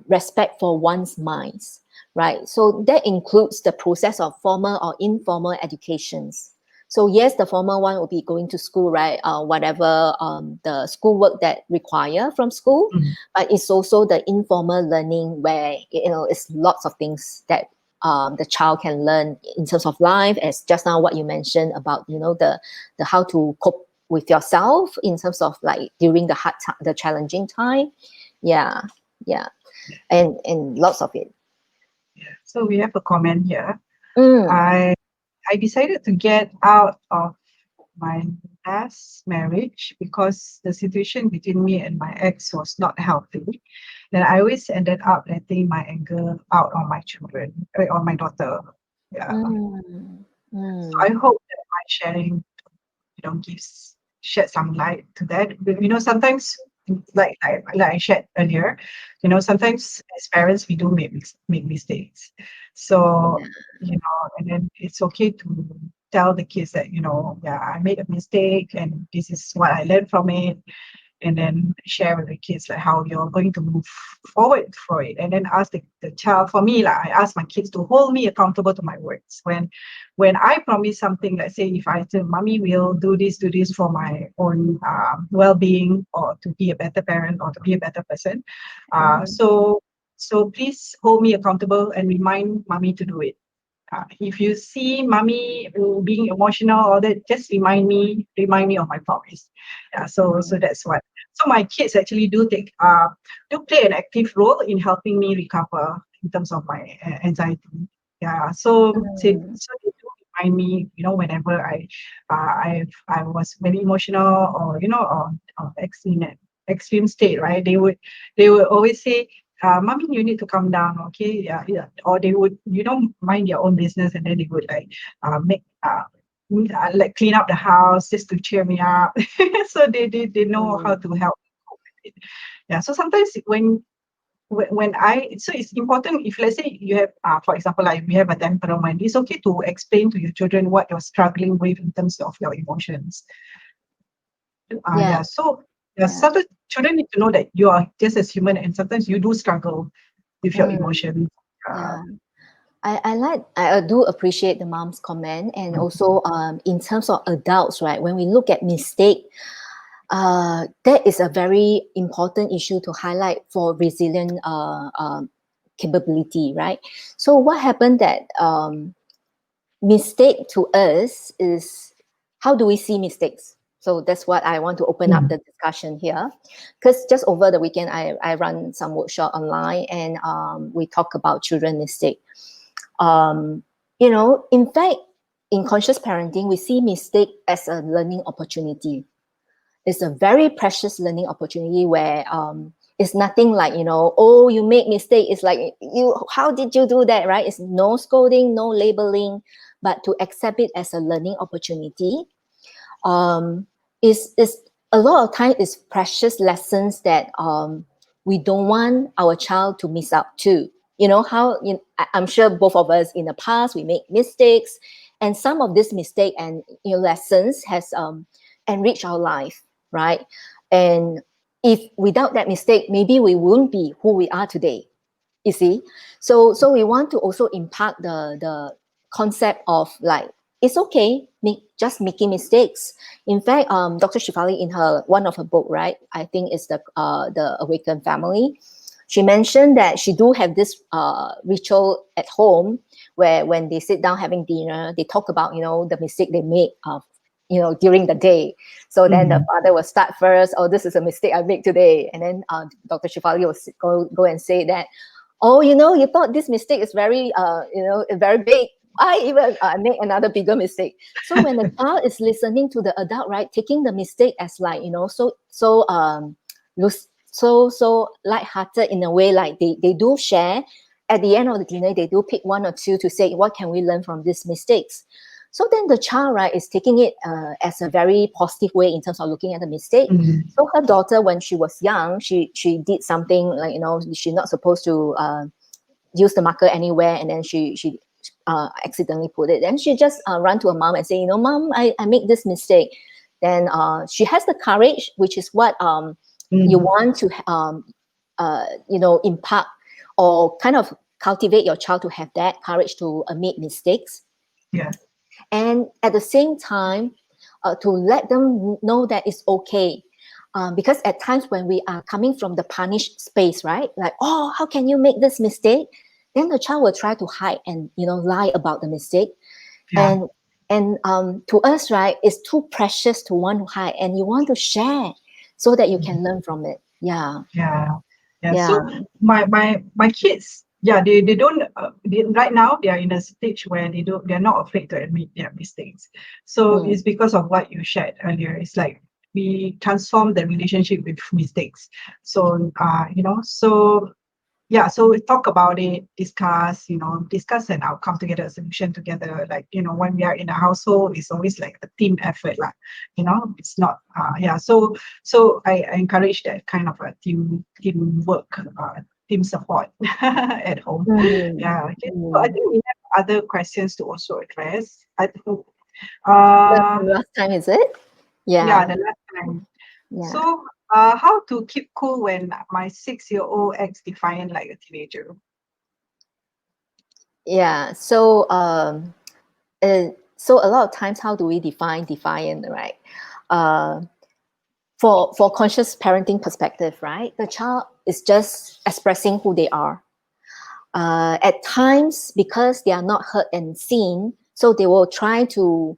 respect for one's minds, right? So that includes the process of formal or informal educations. So yes, the formal one will be going to school, right? Whatever the schoolwork that require from school, but it's also the informal learning where it's lots of things that the child can learn in terms of life, as just now what you mentioned about the how to cope with yourself in terms of like during the hard time, the challenging time. Yeah, and lots of it. So we have a comment here. Mm, I decided to get out of my last marriage because the situation between me and my ex was not healthy. Then I always ended up letting my anger out on my children, on my daughter. Yeah. mm, So mm, I hope that my sharing, gives shed some light to that. But, sometimes like I shared earlier, sometimes as parents we do make mistakes. So, and then it's okay to tell the kids that, yeah, I made a mistake and this is what I learned from it, and then share with the kids like how you're going to move forward for it, and then ask the child. For me, like I ask my kids to hold me accountable to my words when I promise something. Let's say if I say mommy will do this for my own well-being, or to be a better parent, or to be a better person, so please hold me accountable and remind mommy to do it. If you see mommy being emotional or that, just remind me of my promise. Yeah, so that's what. So my kids actually do play an active role in helping me recover in terms of my anxiety. Yeah, so they do remind me, whenever I was very emotional, or or extreme state, right? They would always say, mommy, you need to calm down, okay? Yeah, yeah. Or they would, mind their own business, and then they would like make like clean up the house just to cheer me up. So they know how to help cope with it. Yeah. So sometimes so it's important, if let's say you have, for example, like we have a temperament, it's okay to explain to your children what you're struggling with in terms of your emotions. yeah, So yeah, yeah. sometimes children need to know that you are just as human, and sometimes you do struggle with your Mm, emotions. Uh, yeah. I do appreciate the mom's comment, and also in terms of adults, right? When we look at mistake, that is a very important issue to highlight for resilient capability, right? So what happened that mistake to us is, how do we see mistakes? So that's what I want to open up the discussion here, because just over the weekend I run some workshop online, and we talk about children mistake. In fact, in conscious parenting, we see mistake as a learning opportunity. It's a very precious learning opportunity where it's nothing like, oh, you make mistake. It's like, how did you do that, right? It's no scolding, no labeling, but to accept it as a learning opportunity. Is a lot of time is precious lessons that we don't want our child to miss out too. I'm sure both of us in the past we make mistakes, and some of this mistake and lessons has enriched our life, right? And if without that mistake, maybe we wouldn't be who we are today. You see, so we want to also impart the concept of like, it's okay just making mistakes. In fact, Dr. Shifali, in her one of her book, right, I think it's the Awakened Family, she mentioned that she do have this ritual at home where when they sit down having dinner, they talk about the mistake they made during the day. So then the father will start first. Oh, this is a mistake I made today, and then Dr. Shifali will go and say that, oh, you thought this mistake is very very big, I even make another bigger mistake. So when the child is listening to the adult, right, taking the mistake as like, so lighthearted in a way, like they do share. At the end of the dinner, they do pick one or two to say, what can we learn from these mistakes? So then the child, right, is taking it as a very positive way in terms of looking at the mistake. Mm. So her daughter, when she was young, she did something like, she's not supposed to use the marker anywhere, and then she accidentally put it. Then she just run to her mom and say, mom, I made this mistake. Then she has the courage, which is what you Mm. want to impart or kind of cultivate your child to have that courage to admit mistakes, Yeah. and at the same time to let them know that it's okay. Because at times when we are coming from the punished space, right, like, oh, how can you make this mistake, then the child will try to hide and lie about the mistake. Yeah. And to us, right, it's too precious to want to hide, and you want to share so that you can learn from it. Yeah. Yeah. Yeah. Yeah. So my kids, yeah, they don't right now they are in a stage where they're not afraid to admit their mistakes. So Mm. it's because of what you shared earlier. It's like we transform the relationship with mistakes. So so yeah, so we talk about it, discuss and I'll come together, a solution together. Like, when we are in a household, it's always like a team effort, like, it's not, yeah. So I encourage that kind of a teamwork, team support at home. Mm. Yeah. Okay. So I Mm. think we have other questions to also address. I think, That's uh, the last time, is it? yeah, Yeah. the last time. Yeah. So, how to keep cool when my 6-year-old acts defiant like a teenager? Yeah. So a lot of times, how do we define defiant, right? Uh, for conscious parenting perspective, right? The child is just expressing who they are. At times, because they are not heard and seen, so they will try to,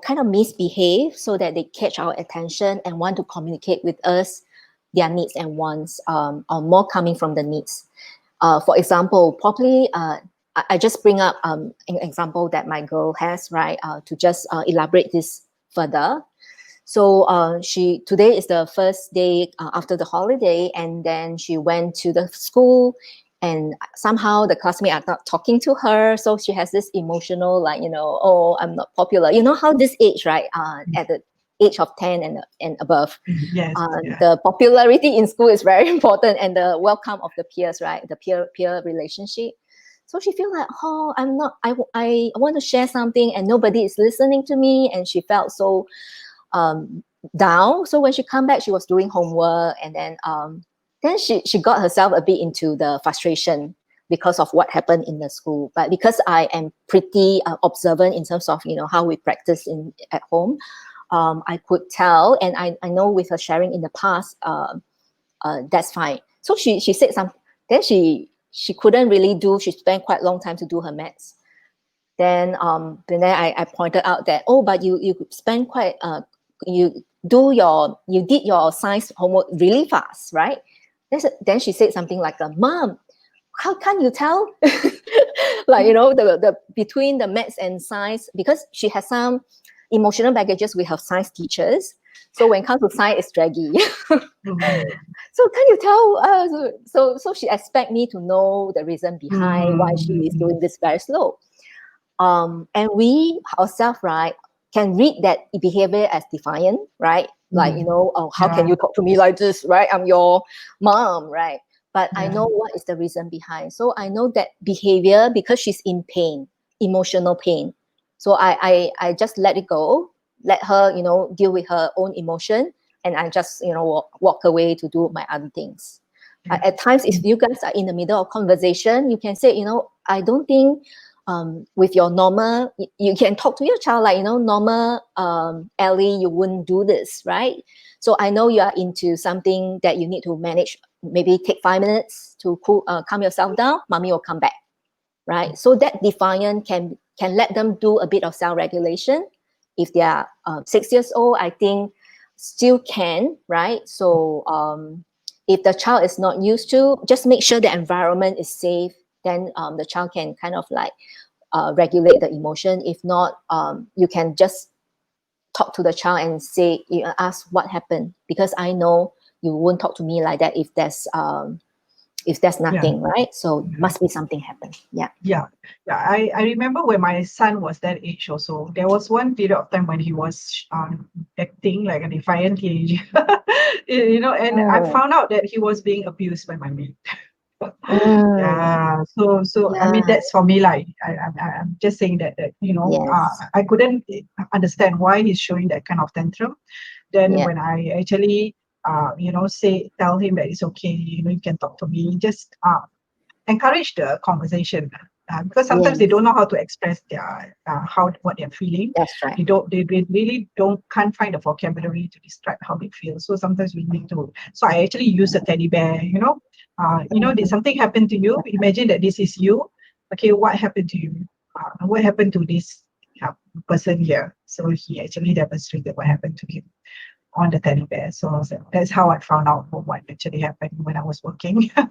kind of misbehave so that they catch our attention and want to communicate with us their needs and wants, or more coming from the needs. For example, probably I just bring up an example that my girl has, right? To just elaborate this further. So she today is the first day after the holiday, and then she went to the school, and somehow the classmates are not talking to her. So she has this emotional, like, oh, I'm not popular. You know how this age, right? At the age of 10 and above, Yes, yeah. the popularity in school is very important, and the welcome of the peers, right? The peer relationship. So she feel like, oh, I'm not. I want to share something, and nobody is listening to me, and she felt so um, down. So when she come back, she was doing homework, and then she got herself a bit into the frustration because of what happened in the school. But because I am pretty observant in terms of how we practice in at home, I could tell, and I know with her sharing in the past, that's fine. So she said some. Then she couldn't really do. She spent quite a long time to do her maths. Then I pointed out that, oh, but you spend quite you did your science homework really fast, right? Then she said something like, "Mom, how can you tell?" Like, the between the maths and science, because she has some emotional baggages with her science teachers. So when it comes to science, it's draggy. Mhm. So can you tell us? So she expect me to know the reason behind why she is Mhm. doing this very slow. And we ourselves, right, can read that behavior as defiant, right? Like, Mhm. oh, how can Yeah, you talk to me like this, right? I'm your mom, right? But I yeah. know what is the reason behind. So I know that behavior because she's in pain, emotional pain. So I just let it go, let her, deal with her own emotion, and I just, walk away to do my other things. Yeah. At times, if you guys are in the middle of conversation, you can say, I don't think with your normal, you can talk to your child like, normal, Ellie, you wouldn't do this, right? So I know you are into something that you need to manage. Maybe take 5 minutes to calm yourself down. Mommy will come back, right? So that defiant can let them do a bit of self-regulation. If they are 6 years old, I think still can, right? So if the child is not used to, just make sure the environment is safe. Then the child can kind of like regulate the emotion. If not, you can just talk to the child and say, you ask what happened, because I know you won't talk to me like that if there's Yeah. nothing, right? So Yeah. must be something happened. Yeah. Yeah, yeah. I remember when my son was that age also. There was one period of time when he was acting like a defiant teenager, and I Mm, found out that he was being abused by my maid. mm, Yeah, so I mean yeah. that's for me. Like I'm just saying that Yes. I couldn't understand why he's showing that kind of tantrum. Then Yeah. when I actually tell him that it's okay, you can talk to me, just encourage the conversation, because sometimes they don't Yes. know how to express their how what they're feeling. That's right. They really don't can't find the vocabulary to describe how they feel. So sometimes we need to. So I actually use a teddy bear. Did Mhm. something happen to you? Imagine that this is you. Okay, what happened to you? What happened to this uh, person here? So he actually demonstrated what happened to him on the teddy bear. So that's how I found out what actually happened when I was working. Yeah.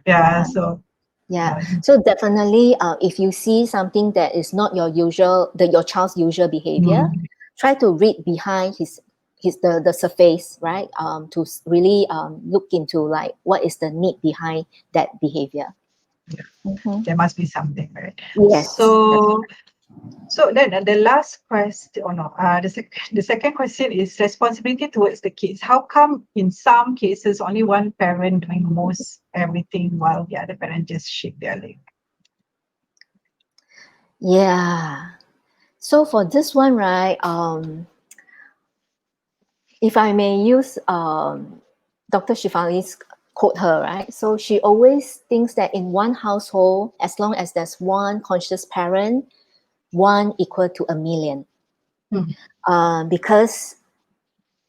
Yeah. So Yeah. yeah. So definitely, if you see something that is not your child's usual behavior, Mm, try to read behind the surface, right? To really look into like what is the need behind that behavior. yeah, Mhm. there must be something, right? Yes. So then the last question, or no, the second question is responsibility towards the kids. How come in some cases only one parent doing most everything while the other parent just shake their leg? Yeah. So for this one, right? If I may use Dr. Shifali's quote her, right? So she always thinks that in one household, as long as there's one conscious parent, one equal to a million. Mm, Because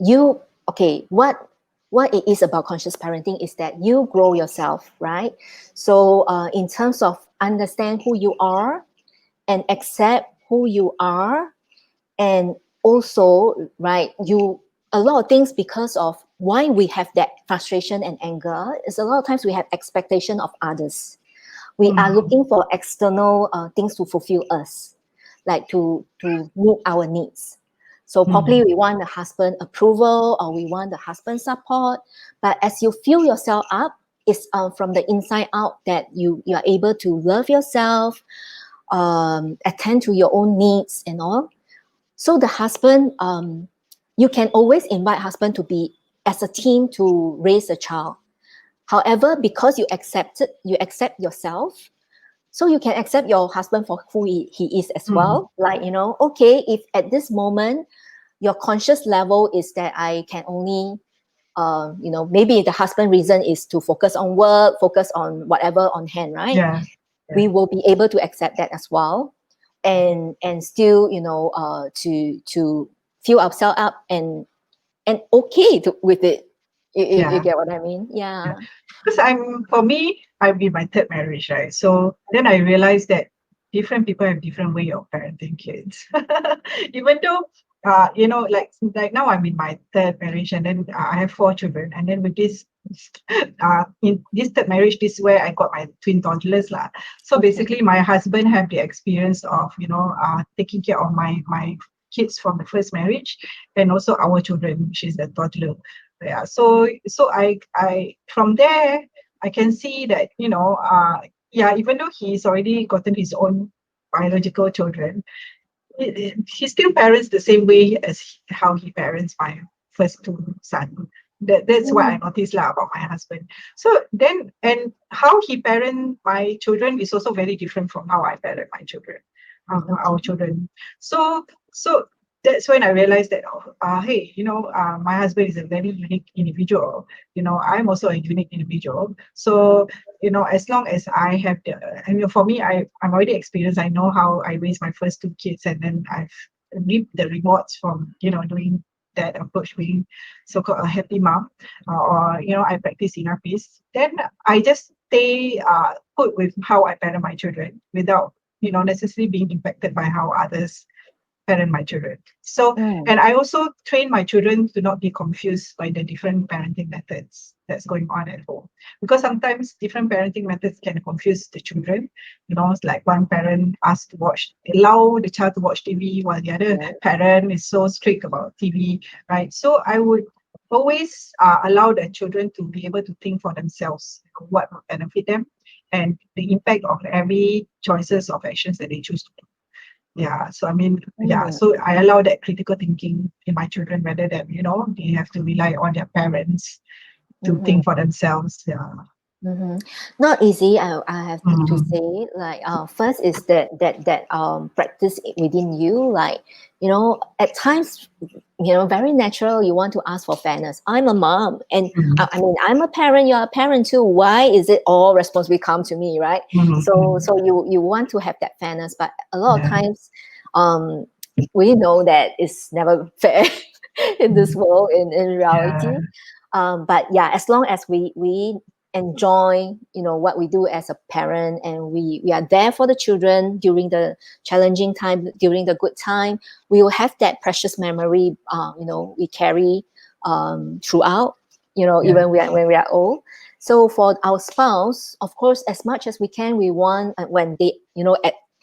you, okay, what it is about conscious parenting is that you grow yourself, right? So in terms of understand who you are and accept who you are, and also, right, you a lot of things, because of why we have that frustration and anger is a lot of times we have expectation of others. We are mm, looking for external things to fulfill us, like to meet our needs. So probably mm, we want the husband approval, or we want the husband support. But as you fill yourself up, it's from the inside out that you are able to love yourself, attend to your own needs and all. So the husband, you can always invite husband to be as a team to raise a child. However, because you accept yourself, so you can accept your husband for who he is as mm. well. Like, okay, if at this moment your conscious level is that I can only, maybe the husband reason is to focus on work, focus on whatever on hand, right? Yeah, yeah, We will be able to accept that as well, and still, to fill ourselves up and okay with it. You yeah. get what I mean? Yeah. Yeah. Because for me, I'm in my third marriage, right? So then I realized that different people have different way of parenting kids. Even though, like now I'm in my third marriage, and then I have four children. And then with this, in this third marriage, this is where I got my twin toddlers lah. So Okay. basically, my husband have the experience of, taking care of my kids from the first marriage, and also our children, which is the toddler. Yeah, so I from there I can see that, yeah, even though he's already gotten his own biological children, he still parents the same way as how he parents my first two son. That's what I Mm, noticed lah about my husband. So then, and how he parent my children is also very different from how I parent my children, our okay. children. So that's when I realized that, hey, my husband is a very unique individual. I'm also a unique individual. So, as long as I have for me, I'm already experienced. I know how I raised my first two kids, and then I've reaped the rewards from, doing that approach, being so-called a happy mom, or, I practice inner peace. Then I just stay put with how I parent my children without, necessarily being impacted by how others parent my children. So, Mm. and I also train my children to not be confused by the different parenting methods that's going on at home. Because sometimes different parenting methods can confuse the children. You know, it's like one parent asks to allow the child to watch TV while the other Right. parent is so strict about TV, right? So I would always allow the children to be able to think for themselves what will benefit them and the impact of every choices of actions that they choose to do. Yeah, so I mean, yeah, Mm. so I allow that critical thinking in my children rather than, they have to rely on their parents to Mm-hmm. think for themselves. Yeah. Mm-hmm. Not easy. I have to Mhm. say, like, first is that practice within you, like, at times, very natural. You want to ask for fairness. I'm a mom, and Mhm. I mean, I'm a parent. You're a parent too. Why is it all responsibility come to me, right? Mhm. So Mhm. you want to have that fairness, but a lot of Yeah. times, um, we know that it's never fair in this Mhm. world, in Yeah. reality. But yeah, as long as we enjoy what we do as a parent, and we are there for the children during the challenging time, during the good time, we will have that precious memory, we carry throughout, Yeah. even when we are old. So for our spouse, of course, as much as we can, we want, when they,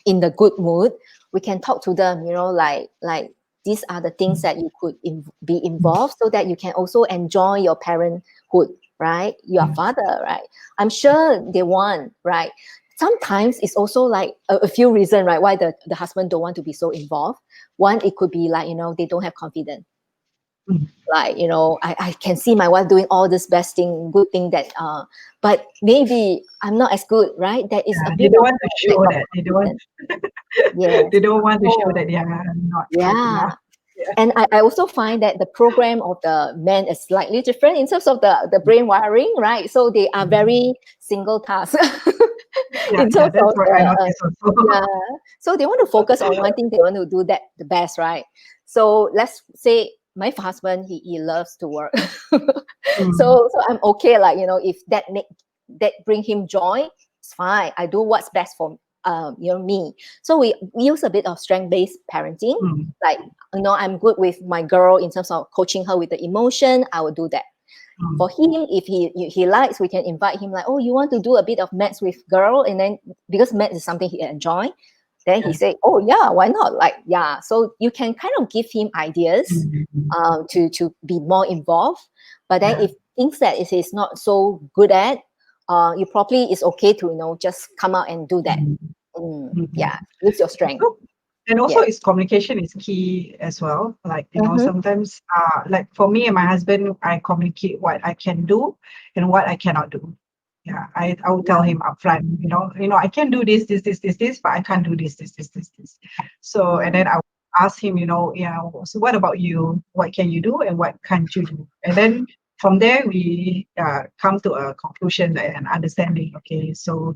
in the good mood, we can talk to them, like these are the things that you could be involved, so that you can also enjoy your parenthood, right? Your Yeah. father, right? I'm sure they want, right? Sometimes it's also like a few reasons, right, why the husband don't want to be so involved. One, it could be like, they don't have confidence. Mhm. Like, I can see my wife doing all this best thing, good thing, that but maybe I'm not as good, right? There is a Yeah. They bit don't of want to lack show of that. They don't want. confidence. Yes. They don't want to show Oh, that they are not good yeah. enough. Yeah. And I also find that the program of the men is slightly different in terms of the brain wiring, right? So they are Mhm. very single task Yeah. in Yeah. terms That's of what I the noticed also. yeah. So they want to focus on one thing. They want to do that the best, right? So let's say my husband, he loves to work. Mm. So I'm okay. Like, if that bring him joy, it's fine. I do what's best for me. So we use a bit of strength based parenting. Mm. Like, I'm good with my girl in terms of coaching her with the emotion. I will do that. Mm. For him, if he likes, we can invite him, like, oh, you want to do a bit of maths with girl, and then because maths is something he enjoy, then he Yeah. say, oh yeah, why not? Like, yeah. So you can kind of give him ideas Mhm. to be more involved. But then Yeah. if things that it is not so good at, you probably is okay to just come out and do that. Mhm. Yeah, Mhm. use your strength. So, and also Yes. is communication is key as well. Like, Mm-hmm. sometimes like for me and my husband, I communicate what I can do and what I cannot do. Yeah, I will tell him upfront, I can do this, but I can't do this. So, and Mm, then I will ask him, yeah, so what about you? What can you do and what can't you do? And then from there we come to a conclusion and understanding. Okay, so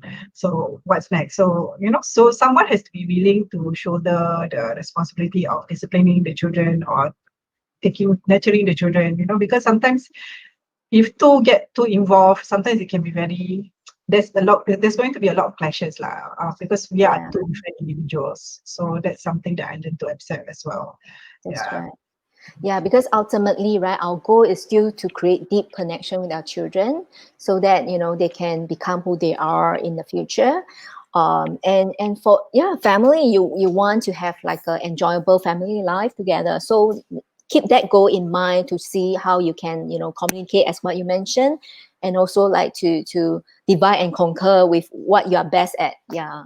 what's next? So, so someone has to be willing to shoulder the responsibility of disciplining the children or nurturing the children, because sometimes if two get too involved, sometimes it can be there's going to be a lot of clashes lah, because we are yeah, two different individuals. So that's something that I learned to accept as well. that's Yeah. right. Yeah, because ultimately, right, our goal is still to create deep connection with our children, so that they can become who they are in the future. And for family, you want to have like an enjoyable family life together. So keep that goal in mind to see how you can communicate, as what you mentioned, and also like to divide and conquer with what you are best at. Yeah,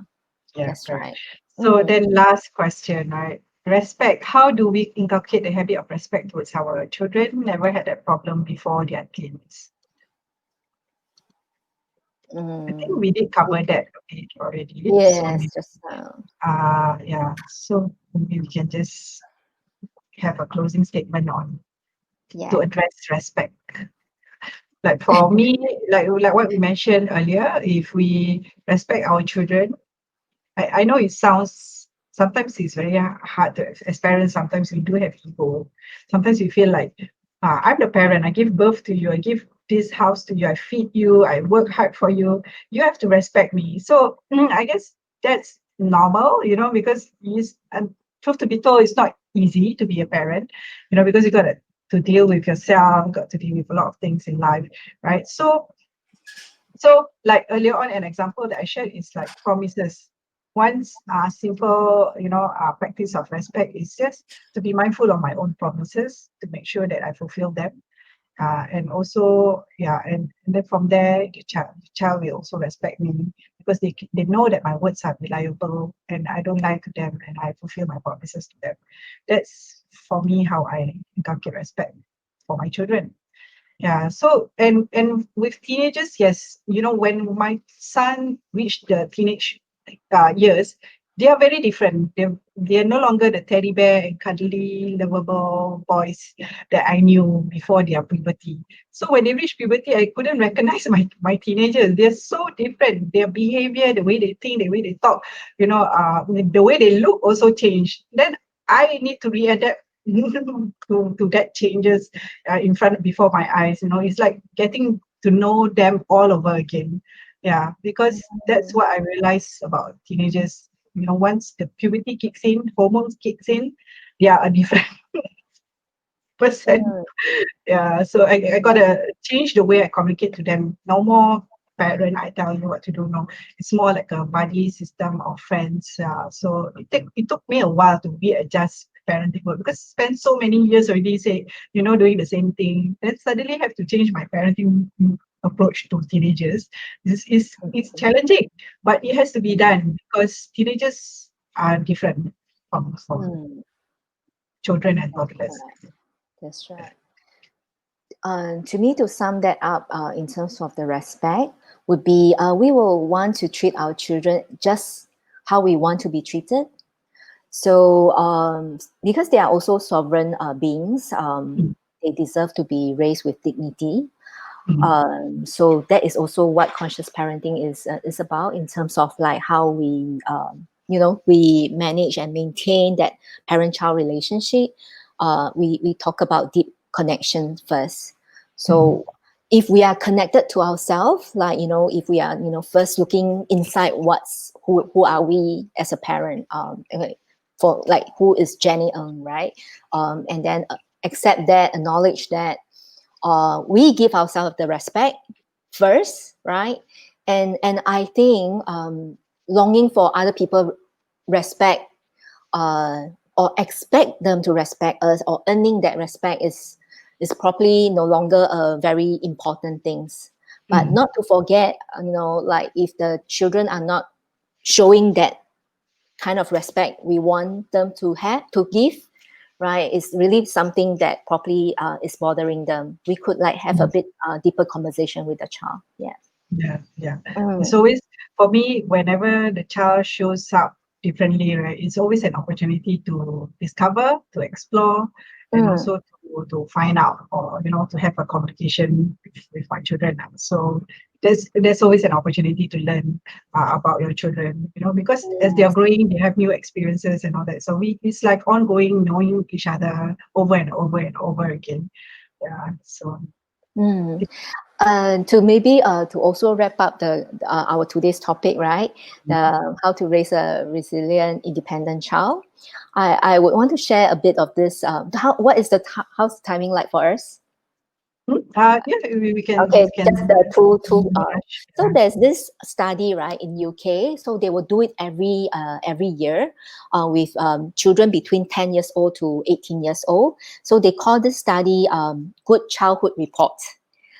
Yeah, that's correct. right. So Mm. then last question, right? Respect. How do we inculcate the habit of respect towards our children? Never had that problem before their teens. I think Mm. we did cover that a bit already. So Yes, maybe, just now. yeah. So maybe we can just have a closing statement on to Yeah. address respect. Like for me, like what we mentioned earlier, if we respect our children, I know it sounds sometimes it's very hard to as parents. Sometimes we do have ego. Sometimes we feel like I'm the parent. I give birth to you. I give this house to you. I feed you. I work hard for you. You have to respect me. So I guess that's normal, because truth to be told, it's not easy to be a parent, because you got to deal with yourself, got to deal with a lot of things in life, right? So like earlier on, an example that I shared is like promises. Once simple, practice of respect is just to be mindful of my own promises, to make sure that I fulfill them. And also, yeah, and then from there, the child will also respect me, because they know that my words are reliable and I don't lie to them and I fulfill my promises to them. That's for me how I inculcate respect for my children. Yeah. So and with teenagers, yes, when my son reached the teenage years, they are very different. They're no longer the teddy bear and cuddly, lovable boys that I knew before their puberty. So when they reached puberty, I couldn't recognize my teenagers. They're so different. Their behavior, the way they think, the way they talk, the way they look also changed. Then I need to readapt to that changes in front before my eyes. It's like getting to know them all over again. Yeah, because that's what I realized about teenagers. Once the puberty kicks in, hormones kicks in, they are a different person. Mm, Yeah, so I gotta change the way I communicate to them. No more parent, I tell you what to do. No, it's more like a buddy system of friends. So it took me a while to readjust parenting work, because spent so many years already doing the same thing. Then suddenly have to change my parenting approach to teenagers. This is it's challenging, but it has to be done, because teenagers are different from mm, children and toddlers. right. That's right. To me, to sum that up in terms of the respect, would be we will want to treat our children just how we want to be treated. So, because they are also sovereign beings, Mm, they deserve to be raised with dignity. mm, So that is also what conscious parenting is about, in terms of like how we we manage and maintain that parent-child relationship. We talk about deep connection first. mm, So if we are connected to ourselves, like if we are first looking inside, who are we as a parent, for like who is Jenny Ng, right? And then accept that, acknowledge that, we give ourselves the respect first, right? And I think longing for other people respect, uh, or expect them to respect us, or earning that respect is probably no longer a very important things. But mm. not to forget, like if the children are not showing that kind of respect we want them to have to give, right, it's really something that probably is bothering them. We could like have a Mm. bit deeper conversation with the child. Yeah. Yeah, yeah. It's Mm, always, for me, whenever the child shows up differently, right, it's always an opportunity to discover, to explore, and mm, also to find out, or to have a communication with my children. So there's always an opportunity to learn about your children, because as they are yes. growing, they have new experiences and all that. So it's like ongoing knowing each other over and over and over again. Yeah. So Mm. To maybe to also wrap up the our today's topic, right? How to raise a resilient, independent child. I would want to share a bit of this. What is the how's the timing like for us? yeah, we can Okay, we can just the two. So yeah. there's this study, right, in UK. So they will do it every year, with children between 10 years old to 18 years old. So they call this study Good Childhood Report.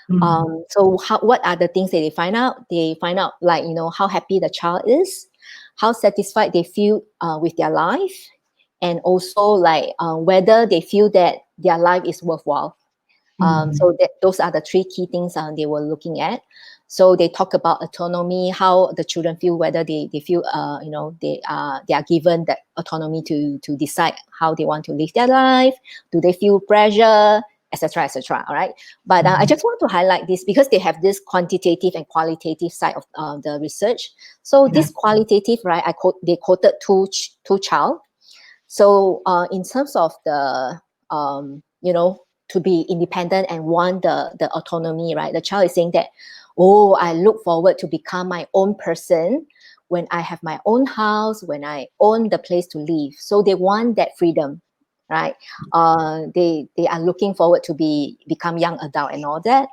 Mm, So what are the things that they find out? They find out, like, how happy the child is, how satisfied they feel with their life, and also like whether they feel that their life is worthwhile. mm, Those are the three key things they were looking at. So they talk about autonomy, how the children feel, whether they feel they are given that autonomy to decide how they want to live their life. Do they feel pressure, etc., etc. All right. But I mm, just want to highlight this because they have this quantitative and qualitative side of the research. So yeah. this qualitative, right? They quoted two child. So in terms of the to be independent and want the autonomy, right? The child is saying that, oh, I look forward to become my own person when I have my own house, when I own the place to live. So they want that freedom, right? They are looking forward to become young adult and all that.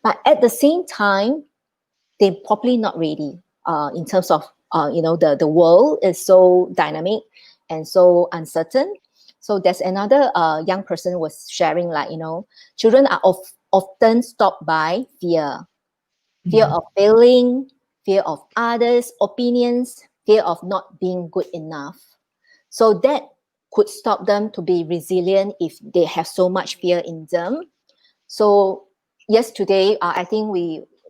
But at the same time, they're probably not ready in terms of the world is so dynamic and so uncertain. So there's another young person was sharing, like, children are often stopped by fear Mm. of failing, fear of others' opinions, fear of not being good enough. So that could stop them to be resilient if they have so much fear in them. So yes, today I think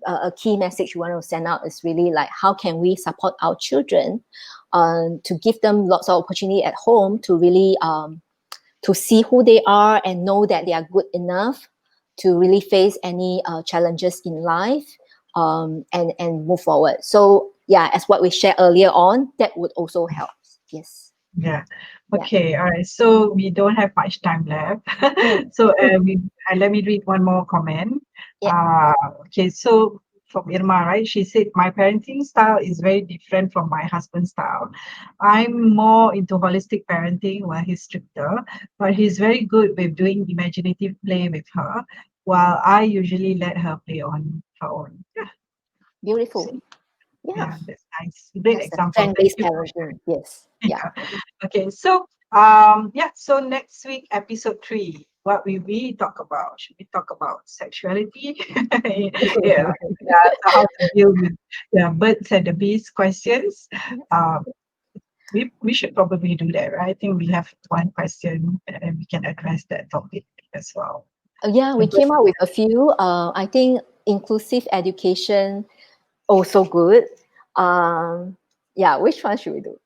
a key message we want to send out is really like, how can we support our children to give them lots of opportunity at home to really to see who they are and know that they are good enough to really face any challenges in life, and move forward. So yeah, as what we shared earlier on, that would also help. Yes. Yeah. Yeah. Okay. All right. So we don't have much time left. Mm. So let me read one more comment. Yeah. Okay. So from Irma, right? She said, my parenting style is very different from my husband's style. I'm more into holistic parenting while he's stricter, but he's very good with doing imaginative play with her, while I usually let her play on her own. Yeah. Beautiful. See? Yeah. Yeah. That's nice. Great That's the example. Thank strength-based you. parenting. Yes. Yeah. Okay, so yeah, so next week, episode 3, what will we talk about? Should we talk about sexuality? Yeah, yeah, so how to deal with birds and the bees questions. Um, we should probably do that, right? I think we have one question and we can address that topic as well. Yeah, we The bird- came up with a few. I think inclusive education also good. Yeah, which one should we do?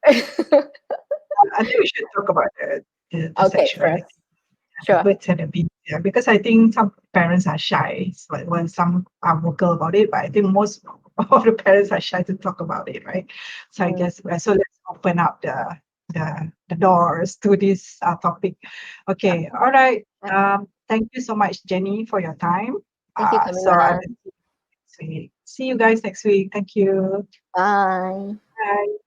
I think we should talk about the Okay, sexuality. first. The Sure. birds and the bees. Yeah, because I think some parents are shy. So like when some are vocal about it, but I think most of the parents are shy to talk about it, right? So I Mm, guess so. Let's open up the doors to this topic. yeah. Okay, all right. Yeah. Thank you so much, Jenny, for your time. Thank you, So Camilla. let's see you guys next week. Thank you. Bye. Bye.